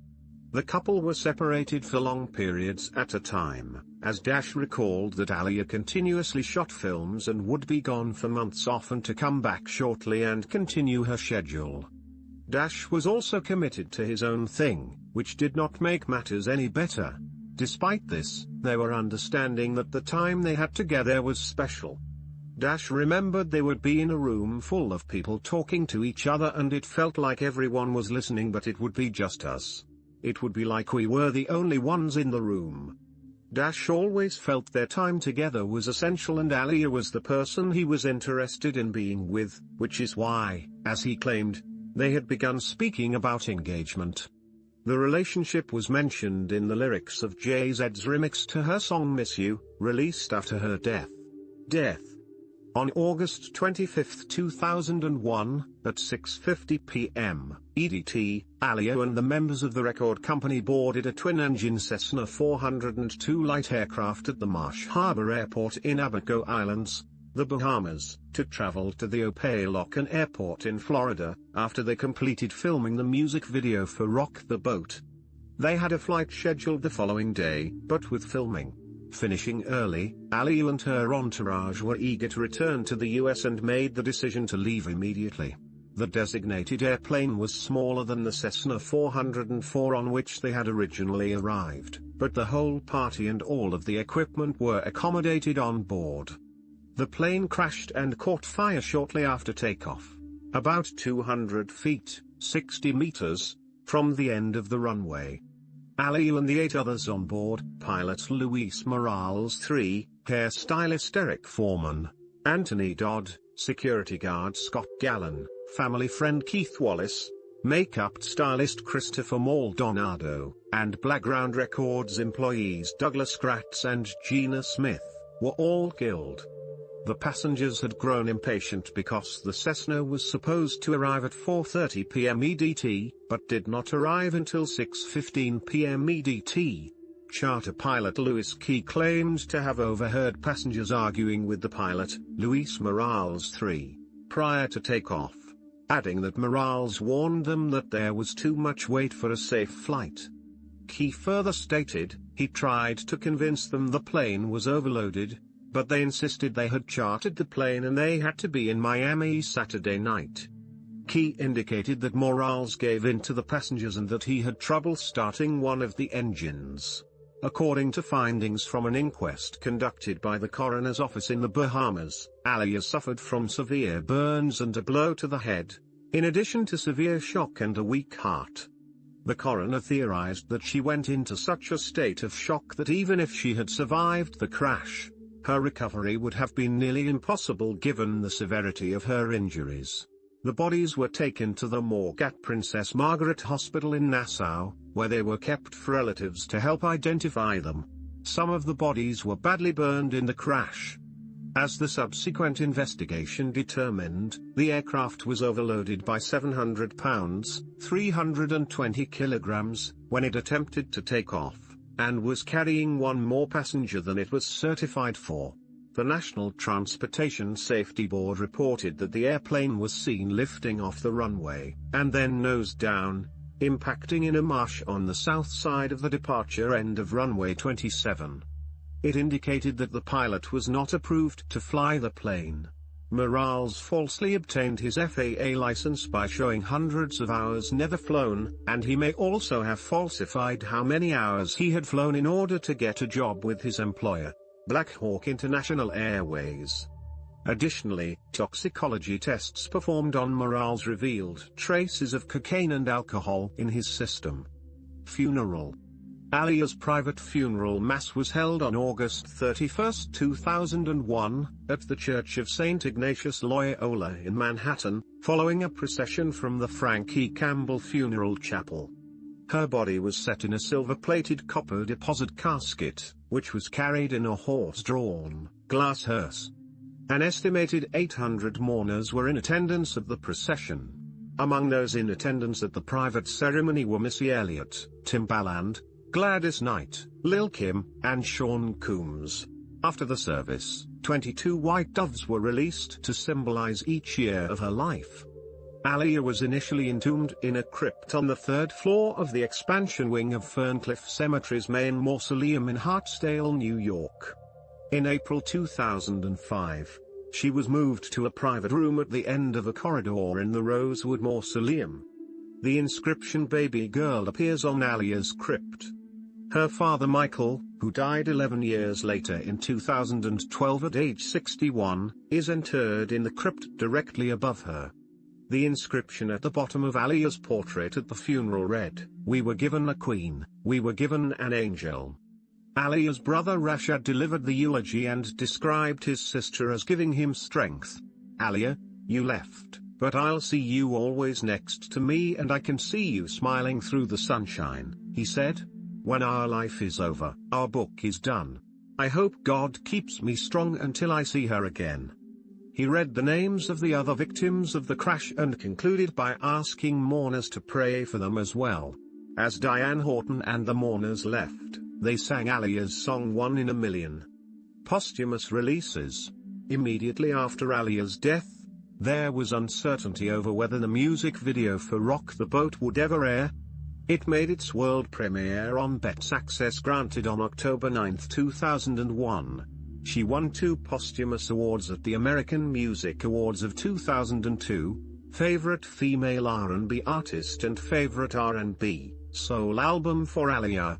The couple were separated for long periods at a time, as Dash recalled that Aaliyah continuously shot films and would be gone for months often to come back shortly and continue her schedule. Dash was also committed to his own thing, which did not make matters any better. Despite this, they were understanding that the time they had together was special. Dash remembered they would be in a room full of people talking to each other and it felt like everyone was listening, but it would be just us. It would be like we were the only ones in the room. Dash always felt their time together was essential and Aaliyah was the person he was interested in being with, which is why, as he claimed, they had begun speaking about engagement. The relationship was mentioned in the lyrics of Jay-Z's remix to her song Miss You, released after her death. On August 25, 2001, at 6:50 p.m. EDT, Aaliyah and the members of the record company boarded a twin-engine Cessna 402 light aircraft at the Marsh Harbor Airport in Abaco Islands, the Bahamas, to travel to the Opelika Airport in Florida, after they completed filming the music video for Rock the Boat. They had a flight scheduled the following day, but with filming finishing early, Aaliyah and her entourage were eager to return to the US and made the decision to leave immediately. The designated airplane was smaller than the Cessna 404 on which they had originally arrived, but the whole party and all of the equipment were accommodated on board. The plane crashed and caught fire shortly after takeoff, about 200 feet, 60 meters, from the end of the runway. Aaliyah and the 8 others on board, pilot Luis Morales III, hairstylist Eric Foreman, Anthony Dodd, security guard Scott Gallen, family friend Keith Wallace, makeup stylist Christopher Maldonado, and Blackground Records employees Douglas Gratz and Gina Smith, were all killed. The passengers had grown impatient because the Cessna was supposed to arrive at 4:30 p.m. EDT, but did not arrive until 6:15 p.m. EDT. Charter pilot Louis Key claimed to have overheard passengers arguing with the pilot, Luis Morales III, prior to takeoff, adding that Morales warned them that there was too much weight for a safe flight. Key further stated, he tried to convince them the plane was overloaded, but they insisted they had chartered the plane and they had to be in Miami Saturday night. Key indicated that Morales gave in to the passengers and that he had trouble starting one of the engines. According to findings from an inquest conducted by the coroner's office in the Bahamas, Aaliyah suffered from severe burns and a blow to the head, in addition to severe shock and a weak heart. The coroner theorized that she went into such a state of shock that even if she had survived the crash, Her recovery would have been nearly impossible given the severity of her injuries. The bodies were taken to the morgue at Princess Margaret Hospital in Nassau, where they were kept for relatives to help identify them. Some of the bodies were badly burned in the crash. As the subsequent investigation determined, the aircraft was overloaded by 700 pounds, 320 kilograms, when it attempted to take off, and was carrying one more passenger than it was certified for. The National Transportation Safety Board reported that the airplane was seen lifting off the runway, and then nose down, impacting in a marsh on the south side of the departure end of runway 27. It indicated that the pilot was not approved to fly the plane. Morales falsely obtained his FAA license by showing hundreds of hours never flown, and he may also have falsified how many hours he had flown in order to get a job with his employer, Black Hawk International Airways. Additionally, toxicology tests performed on Morales revealed traces of cocaine and alcohol in his system. Funeral. Aaliyah's private funeral mass was held on August 31, 2001, at the Church of St. Ignatius Loyola in Manhattan, following a procession from the Frank E. Campbell Funeral Chapel. Her body was set in a silver-plated copper deposit casket, which was carried in a horse-drawn, glass hearse. An estimated 800 mourners were in attendance at the procession. Among those in attendance at the private ceremony were Missy Elliott, Timbaland, Gladys Knight, Lil' Kim, and Sean Combs. After the service, 22 white doves were released to symbolize each year of her life. Aaliyah was initially entombed in a crypt on the third floor of the expansion wing of Ferncliff Cemetery's main mausoleum in Hartsdale, New York. In April 2005, she was moved to a private room at the end of a corridor in the Rosewood Mausoleum. The inscription "Baby Girl" appears on Aaliyah's crypt. Her father Michael, who died 11 years later in 2012 at age 61, is interred in the crypt directly above her. The inscription at the bottom of Aaliyah's portrait at the funeral read, "We were given a queen, we were given an angel." Aaliyah's brother Rashad delivered the eulogy and described his sister as giving him strength. "Aaliyah, you left, but I'll see you always next to me and I can see you smiling through the sunshine," he said. "When our life is over, our book is done. I hope God keeps me strong until I see her again." He read the names of the other victims of the crash and concluded by asking mourners to pray for them as well. As Diane Horton and the mourners left, they sang Aaliyah's song "One in a Million." Posthumous releases. Immediately after Aaliyah's death, there was uncertainty over whether the music video for "Rock the Boat" would ever air. It made its world premiere on Bet's Access, granted on October 9, 2001. She won 2 posthumous awards at the American Music Awards of 2002, Favorite Female R&B Artist and Favorite R&B Soul Album for Aaliyah.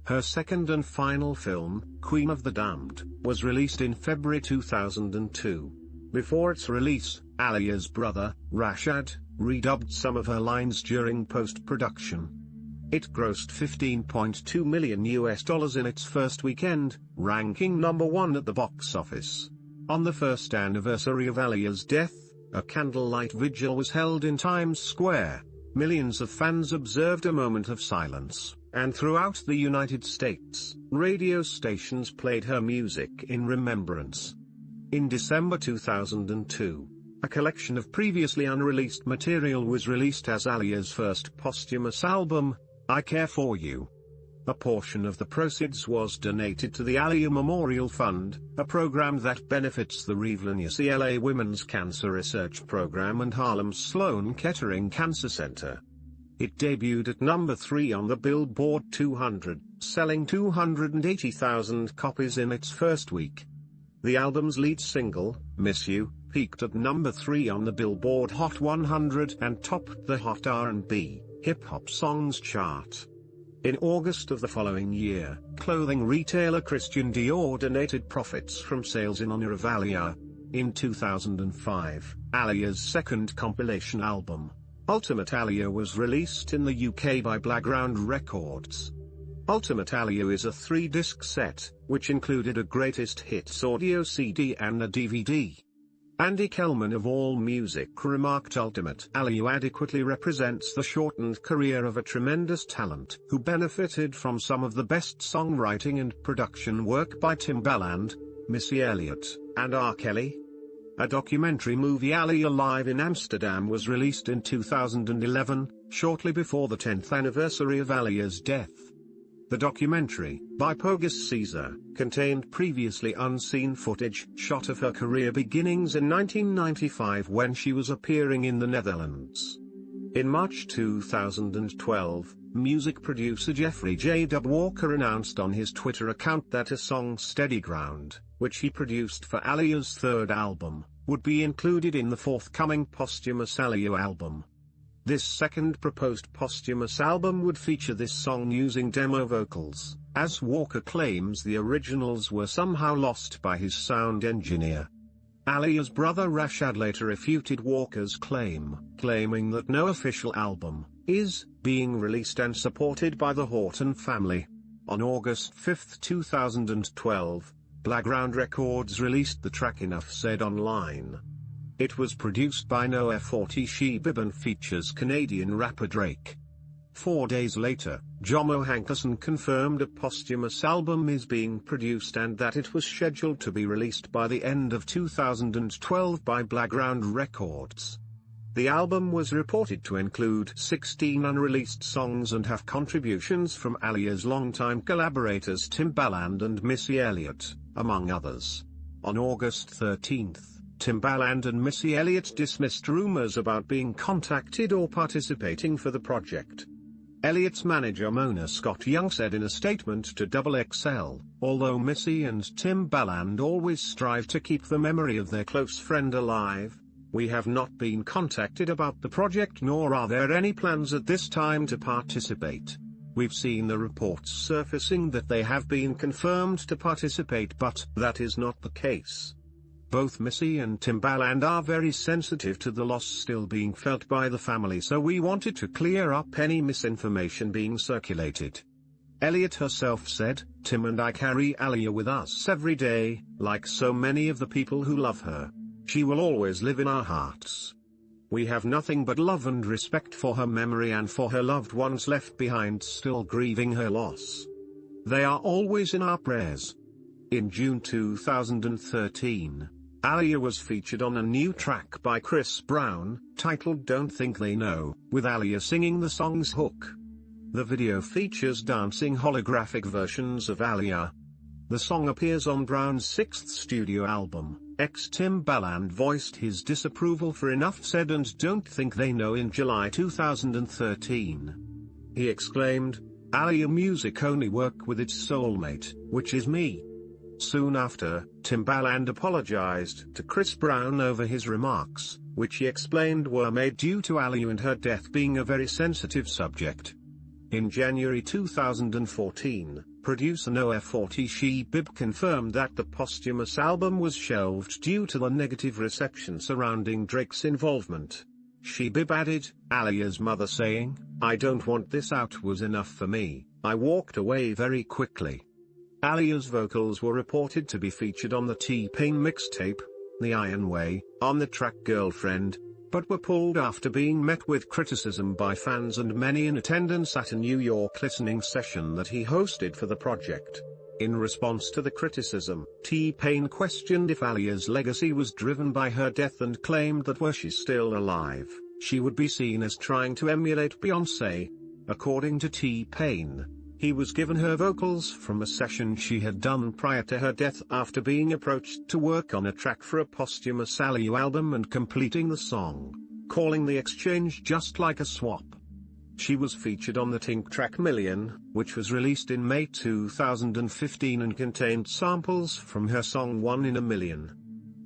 Her second and final film, Queen of the Damned, was released in February 2002. Before its release, Aaliyah's brother, Rashad, redubbed some of her lines during post-production. It grossed $15.2 million in its first weekend, ranking number 1 at the box office. On the first anniversary of Aaliyah's death, a candlelight vigil was held in Times Square. Millions of fans observed a moment of silence, and throughout the United States, radio stations played her music in remembrance. In December 2002, a collection of previously unreleased material was released as Aaliyah's first posthumous album, I Care For You. A portion of the proceeds was donated to the Aaliyah Memorial Fund, a program that benefits the Revlon UCLA Women's Cancer Research Program and Harlem Sloan Kettering Cancer Center. It debuted at number 3 on the Billboard 200, selling 280,000 copies in its first week. The album's lead single, Miss You, peaked at number 3 on the Billboard Hot 100 and topped the Hot R&B, Hip-Hop Songs chart. In August of the following year, clothing retailer Christian Dior donated profits from sales in honor of Aaliyah. In 2005, Aaliyah's second compilation album, Ultimate Aaliyah, was released in the UK by Blackground Records. Ultimate Aaliyah is a 3-disc set, which included a greatest hits audio CD and a DVD. Andy Kellman of AllMusic remarked Ultimate Aaliyah adequately represents the shortened career of a tremendous talent who benefited from some of the best songwriting and production work by Timbaland, Missy Elliott, and R. Kelly. A documentary movie Aaliyah Live in Amsterdam was released in 2011, shortly before the 10th anniversary of Aaliyah's death. The documentary, by Pogus Caesar, contained previously unseen footage shot of her career beginnings in 1995 when she was appearing in the Netherlands. In March 2012, music producer Jeffrey J. W. Walker announced on his Twitter account that a song Steady Ground, which he produced for Aaliyah's third album, would be included in the forthcoming posthumous Aaliyah album. This second proposed posthumous album would feature this song using demo vocals, as Walker claims the originals were somehow lost by his sound engineer. Aaliyah's brother Rashad later refuted Walker's claim, claiming that no official album is being released and supported by the Horton family. On August 5, 2012, Blackground Records released the track Enough Said online. It was produced by Noah 40 She-Bib and features Canadian rapper Drake. 4 days later, Jomo Hankerson confirmed a posthumous album is being produced and that it was scheduled to be released by the end of 2012 by Blackground Records. The album was reported to include 16 unreleased songs and have contributions from Aaliyah's longtime collaborators Timbaland and Missy Elliott, among others. On August 13, Timbaland and Missy Elliott dismissed rumors about being contacted or participating for the project. Elliott's manager Mona Scott Young said in a statement to XXL, although Missy and Timbaland always strive to keep the memory of their close friend alive, we have not been contacted about the project nor are there any plans at this time to participate. We've seen the reports surfacing that they have been confirmed to participate but that is not the case. Both Missy and Timbaland are very sensitive to the loss still being felt by the family, so we wanted to clear up any misinformation being circulated. Elliott herself said, "Tim and I carry Aaliyah with us every day, like so many of the people who love her. She will always live in our hearts. We have nothing but love and respect for her memory and for her loved ones left behind still grieving her loss. They are always in our prayers." In June 2013, Aaliyah was featured on a new track by Chris Brown, titled Don't Think They Know, with Aaliyah singing the song's hook. The video features dancing holographic versions of Aaliyah. The song appears on Brown's 6th studio album. Timbaland voiced his disapproval for Enough Said and Don't Think They Know in July 2013. He exclaimed, "Aaliyah music only work with its soulmate, which is me." Soon after, Timbaland apologized to Chris Brown over his remarks, which he explained were made due to Aaliyah and her death being a very sensitive subject. In January 2014, producer Noah 40 She-Bib confirmed that the posthumous album was shelved due to the negative reception surrounding Drake's involvement. She-Bib added, Aaliyah's mother saying, "I don't want this out was enough for me, I walked away very quickly." Aaliyah's vocals were reported to be featured on the T-Pain mixtape, The Iron Way, on the track Girlfriend, but were pulled after being met with criticism by fans and many in attendance at a New York listening session that he hosted for the project. In response to the criticism, T-Pain questioned if Aaliyah's legacy was driven by her death and claimed that were she still alive, she would be seen as trying to emulate Beyoncé. According to T-Pain, he was given her vocals from a session she had done prior to her death after being approached to work on a track for a posthumous Aaliyah album and completing the song, calling the exchange just like a swap. She was featured on the Tink track Million, which was released in May 2015 and contained samples from her song One in a Million.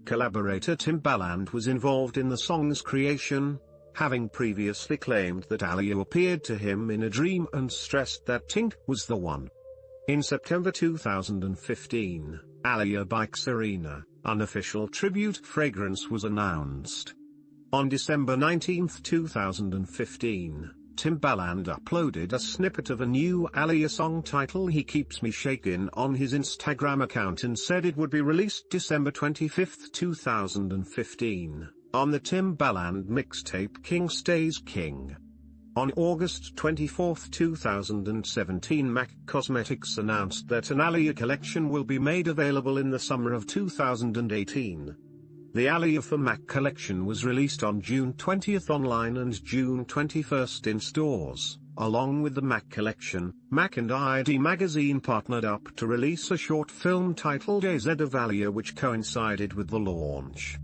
Collaborator Timbaland was involved in the song's creation, having previously claimed that Aaliyah appeared to him in a dream and stressed that Tink was the one. In September 2015, Aaliyah by Serena, unofficial tribute fragrance was announced. On December 19, 2015, Timbaland uploaded a snippet of a new Aaliyah song titled He Keeps Me Shakin' on his Instagram account and said it would be released December 25, 2015, on the Timbaland mixtape King Stays King. On August 24, 2017, MAC Cosmetics announced that an Aaliyah collection will be made available in the summer of 2018. The Aaliyah for MAC collection was released on June 20 online and June 21 in stores. Along with the MAC collection, MAC and ID magazine partnered up to release a short film titled AZ of Aaliyah, which coincided with the launch.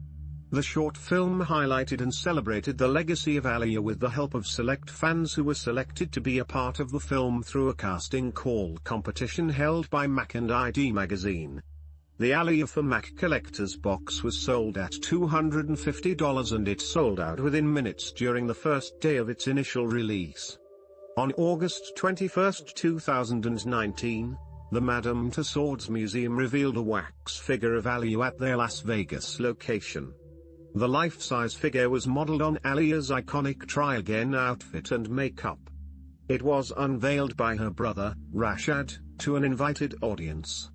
The short film highlighted and celebrated the legacy of Aaliyah with the help of select fans who were selected to be a part of the film through a casting call competition held by MAC and ID magazine. The Aaliyah for MAC collector's box was sold at $250 and it sold out within minutes during the first day of its initial release. On August 21, 2019, the Madame Tussauds Museum revealed a wax figure of Aaliyah at their Las Vegas location. The life-size figure was modeled on Aaliyah's iconic Try Again outfit and makeup. It was unveiled by her brother, Rashad, to an invited audience.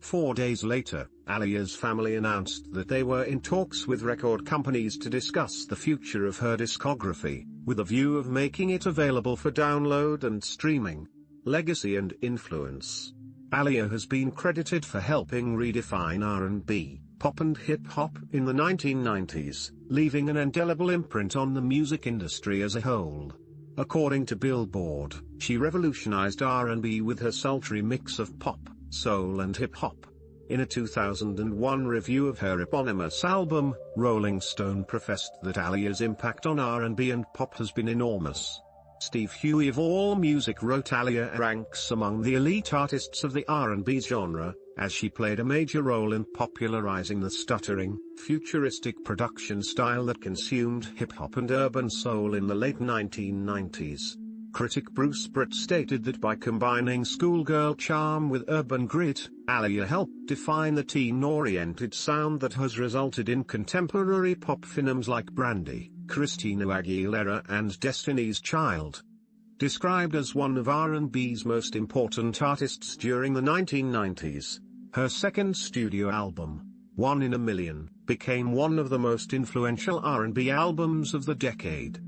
4 days later, Aaliyah's family announced that they were in talks with record companies to discuss the future of her discography, with a view of making it available for download and streaming. Legacy and influence. Aaliyah has been credited for helping redefine R&B, pop and hip-hop in the 1990s, leaving an indelible imprint on the music industry as a whole. According to Billboard, she revolutionized R&B with her sultry mix of pop, soul and hip-hop. In a 2001 review of her eponymous album, Rolling Stone professed that Aaliyah's impact on R&B and pop has been enormous. Steve Huey of AllMusic wrote Aaliyah ranks among the elite artists of the R&B genre, as she played a major role in popularizing the stuttering, futuristic production style that consumed hip-hop and urban soul in the late 1990s. Critic Bruce Britt stated that by combining schoolgirl charm with urban grit, Aaliyah helped define the teen-oriented sound that has resulted in contemporary pop phenoms like Brandy, Christina Aguilera and Destiny's Child. Described as one of R&B's most important artists during the 1990s, her second studio album, One in a Million, became one of the most influential R&B albums of the decade.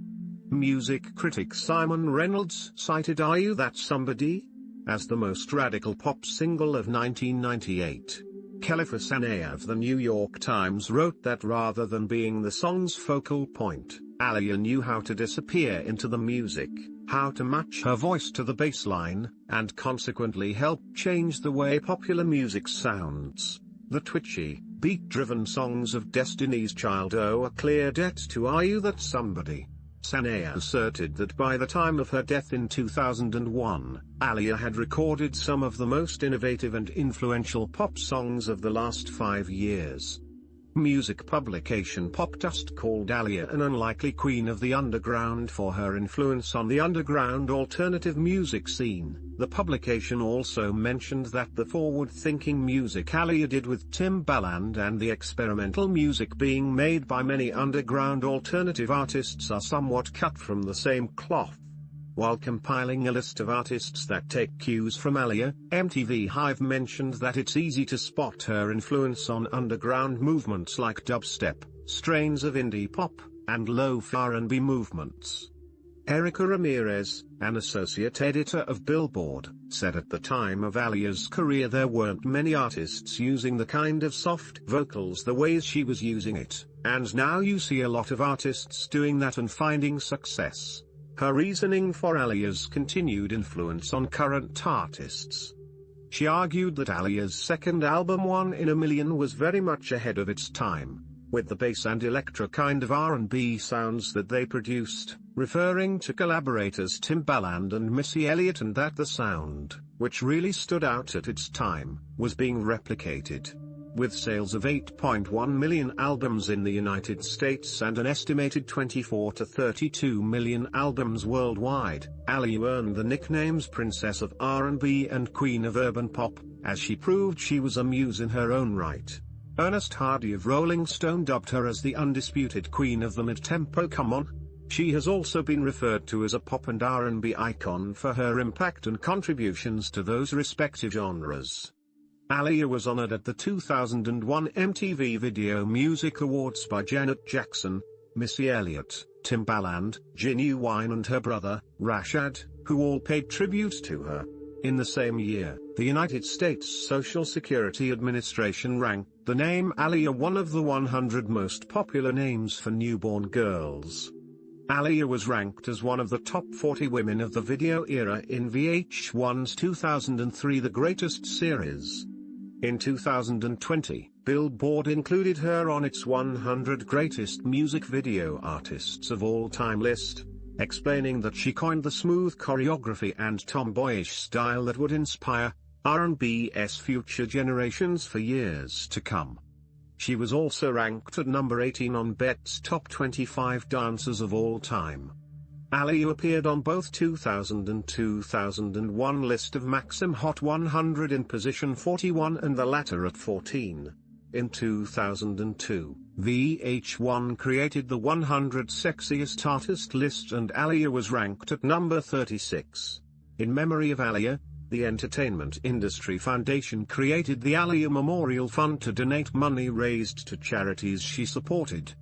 Music critic Simon Reynolds cited Are You That Somebody? As the most radical pop single of 1998. Khalifa Sanaya of the New York Times wrote that rather than being the song's focal point, Aaliyah knew how to disappear into the music, how to match her voice to the bass line, and consequently help change the way popular music sounds. The twitchy, beat-driven songs of Destiny's Child owe a clear debt to Are You That Somebody? Sanaya asserted that by the time of her death in 2001, Aaliyah had recorded some of the most innovative and influential pop songs of the last 5 years. Music publication Popdust called Aaliyah an unlikely queen of the underground for her influence on the underground alternative music scene. The publication also mentioned that the forward-thinking music Aaliyah did with Timbaland and the experimental music being made by many underground alternative artists are somewhat cut from the same cloth. While compiling a list of artists that take cues from Aaliyah, MTV Hive mentioned that it's easy to spot her influence on underground movements like dubstep, strains of indie pop, and lo-fi R&B movements. Erica Ramirez, an associate editor of Billboard, said at the time of Aaliyah's career there weren't many artists using the kind of soft vocals the ways she was using it, and now you see a lot of artists doing that and finding success. Her reasoning for Aaliyah's continued influence on current artists. She argued that Aaliyah's second album One in a Million was very much ahead of its time, with the bass and electro kind of R&B sounds that they produced, referring to collaborators Timbaland and Missy Elliott, and that the sound, which really stood out at its time, was being replicated. With sales of 8.1 million albums in the United States and an estimated 24 to 32 million albums worldwide, Aaliyah earned the nicknames Princess of R&B and Queen of Urban Pop, as she proved she was a muse in her own right. Ernest Hardy of Rolling Stone dubbed her as the undisputed queen of the mid-tempo come on. She has also been referred to as a pop and R&B icon for her impact and contributions to those respective genres. Aaliyah was honored at the 2001 MTV Video Music Awards by Janet Jackson, Missy Elliott, Timbaland, Ginuwine and her brother, Rashad, who all paid tribute to her. In the same year, the United States Social Security Administration ranked the name Aaliyah one of the 100 most popular names for newborn girls. Aaliyah was ranked as one of the top 40 women of the video era in VH1's 2003 The Greatest series. In 2020, Billboard included her on its 100 Greatest Music Video Artists of All Time list, explaining that she coined the smooth choreography and tomboyish style that would inspire R&B's future generations for years to come. She was also ranked at number 18 on Bet's Top 25 Dancers of All Time. Aaliyah appeared on both 2000 and 2001 list of Maxim Hot 100 in position 41 and the latter at 14. In 2002, VH1 created the 100 Sexiest Artist list and Aaliyah was ranked at number 36. In memory of Aaliyah, the Entertainment Industry Foundation created the Aaliyah Memorial Fund to donate money raised to charities she supported.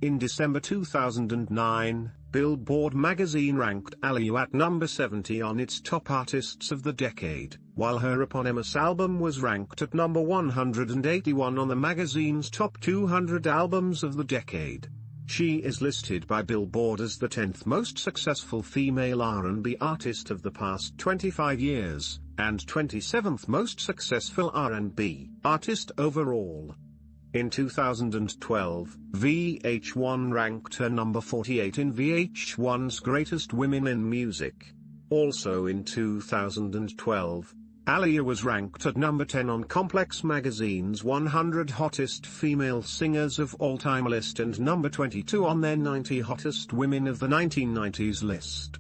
In December 2009, Billboard magazine ranked Aaliyah at number 70 on its top artists of the decade, while her eponymous album was ranked at number 181 on the magazine's top 200 albums of the decade. She is listed by Billboard as the 10th most successful female R&B artist of the past 25 years, and 27th most successful R&B artist overall. In 2012, VH1 ranked her number 48 in VH1's Greatest Women in Music. Also in 2012, Aaliyah was ranked at number 10 on Complex Magazine's 100 Hottest Female Singers of All Time list and number 22 on their 90 Hottest Women of the 1990s list.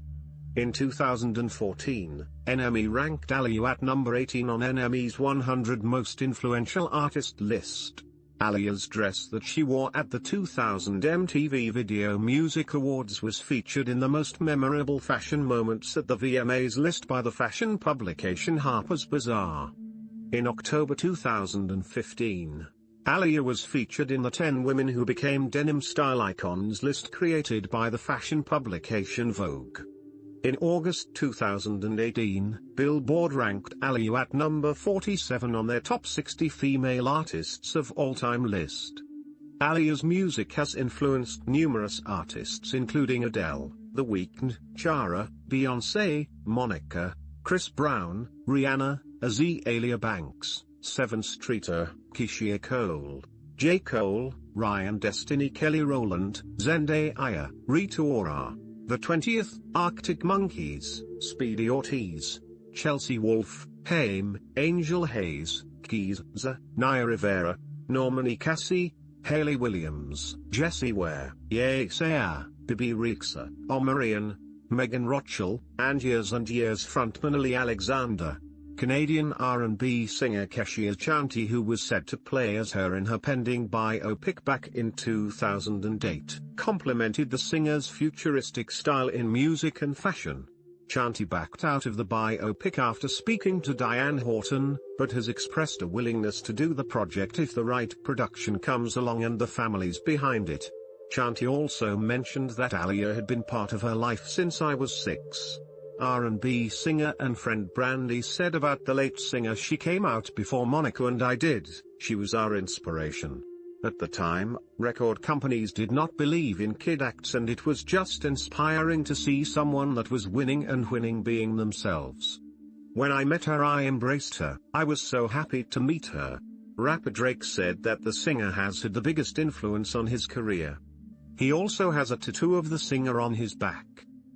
In 2014, NME ranked Aaliyah at number 18 on NME's 100 Most Influential Artist list. Aaliyah's dress that she wore at the 2000 MTV Video Music Awards was featured in the Most Memorable Fashion Moments at the VMAs list by the fashion publication Harper's Bazaar. In October 2015, Aaliyah was featured in the 10 Women Who Became Denim Style Icons list created by the fashion publication Vogue. In August 2018, Billboard ranked Aaliyah at number 47 on their top 60 female artists of all time list. Aaliyah's music has influenced numerous artists including Adele, The Weeknd, Ciara, Beyoncé, Monica, Chris Brown, Rihanna, Azealia Banks, Seven Streeter, Keisha Cole, J. Cole, Ryan Destiny Kelly Rowland, Zendaya, Rita Ora, The 20th, Arctic Monkeys, Speedy Ortiz, Chelsea Wolfe, Haim, Angel Hayes, Keys, Naya Rivera, Normani Cassie, Hayley Williams, Jessie Ware, Ye Saya, Bibi Rexha, Omarion, Megan Rochelle, and Years frontman Ali Alexander. Canadian R&B singer Keshia Chanty, who was said to play as her in her pending biopic back in 2008, complimented the singer's futuristic style in music and fashion. Chanty backed out of the biopic after speaking to Diane Horton, but has expressed a willingness to do the project if the right production comes along and the family's behind it. Chanty also mentioned that Aaliyah had been part of her life since I was 6. R&B singer and friend Brandy said about the late singer, "She came out before Monica and I did, she was our inspiration. At the time, record companies did not believe in kid acts and it was just inspiring to see someone that was winning and winning being themselves. When I met her I embraced her, I was so happy to meet her." Rapper Drake said that the singer has had the biggest influence on his career. He also has a tattoo of the singer on his back.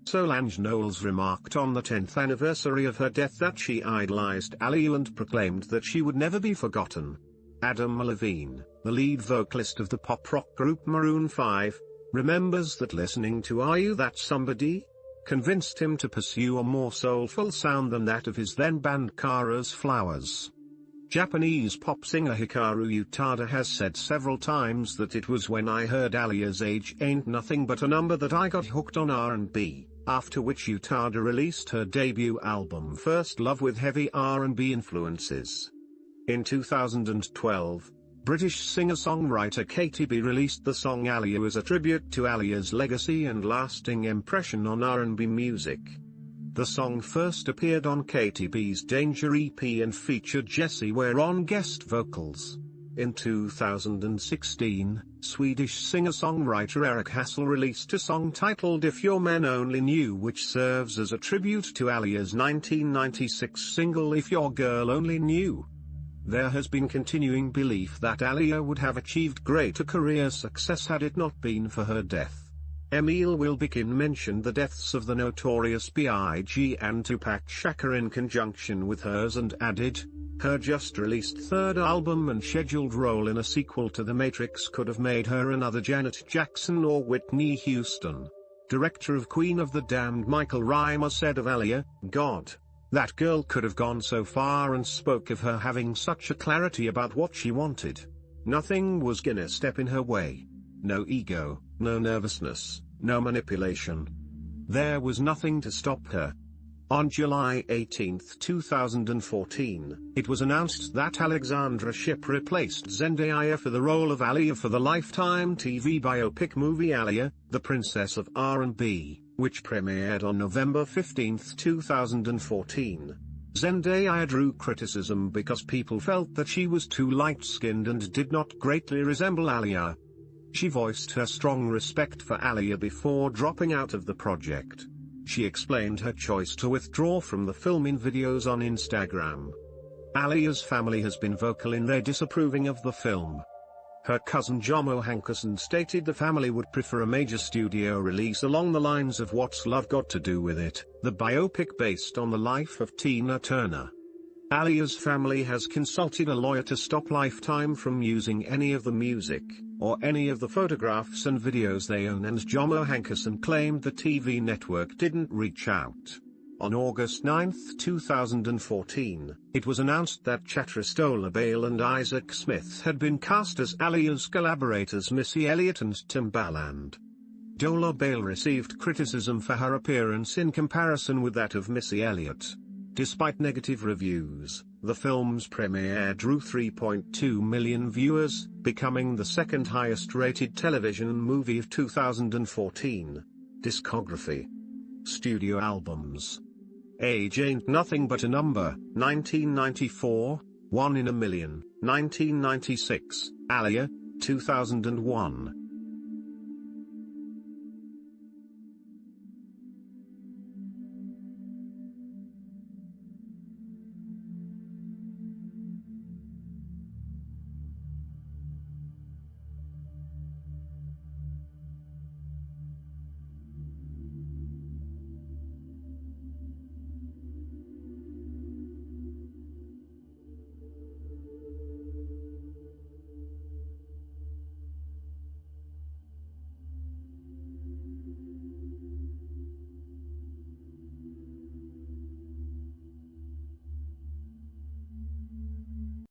Solange Knowles remarked on the 10th anniversary of her death that she idolized Aaliyah and proclaimed that she would never be forgotten. Adam Levine, the lead vocalist of the pop-rock group Maroon 5, remembers that listening to Are You That Somebody? Convinced him to pursue a more soulful sound than that of his then band Kara's Flowers. Japanese pop singer Hikaru Utada has said several times that it was when I heard Aaliyah's Age Ain't Nothing But a Number that I got hooked on R&B, after which Utada released her debut album First Love with heavy R&B influences. In 2012, British singer-songwriter Katy B released the song Aaliyah as a tribute to Aaliyah's legacy and lasting impression on R&B music. The song first appeared on Katy B's Danger EP and featured Jessie Ware on guest vocals. In 2016, Swedish singer-songwriter Eric Hassel released a song titled If Your Men Only Knew, which serves as a tribute to Aaliyah's 1996 single If Your Girl Only Knew. There has been continuing belief that Aaliyah would have achieved greater career success had it not been for her death. Emil Wilbekin mentioned the deaths of the Notorious B.I.G. and Tupac Shakur in conjunction with hers and added, her just-released third album and scheduled role in a sequel to The Matrix could have made her another Janet Jackson or Whitney Houston. Director of Queen of the Damned Michael Reimer said of Aaliyah, God, that girl could have gone so far, and spoke of her having such a clarity about what she wanted. Nothing was gonna step in her way. No ego, no nervousness, no manipulation. There was nothing to stop her. On July 18, 2014, it was announced that Alexandra Shipp replaced Zendaya for the role of Aaliyah for the Lifetime TV biopic movie Aaliyah, the Princess of R&B, which premiered on November 15, 2014. Zendaya drew criticism because people felt that she was too light-skinned and did not greatly resemble Aaliyah. She voiced her strong respect for Aaliyah before dropping out of the project. She explained her choice to withdraw from the film in videos on Instagram. Aaliyah's family has been vocal in their disapproving of the film. Her cousin Jomo Hankerson stated the family would prefer a major studio release along the lines of What's Love Got to Do With It, the biopic based on the life of Tina Turner. Aaliyah's family has consulted a lawyer to stop Lifetime from using any of the music, or any of the photographs and videos they own, and Jomo Hankerson claimed the TV network didn't reach out. On August 9, 2014, it was announced that Chatristola Bale and Isaac Smith had been cast as Aaliyah's collaborators Missy Elliott and Timbaland. Dola Bale received criticism for her appearance in comparison with that of Missy Elliott. Despite negative reviews, the film's premiere drew 3.2 million viewers, becoming the second highest-rated television movie of 2014. Discography. Studio albums. Age Ain't Nothing But a Number, 1994, One in a Million, 1996, Aaliyah, 2001.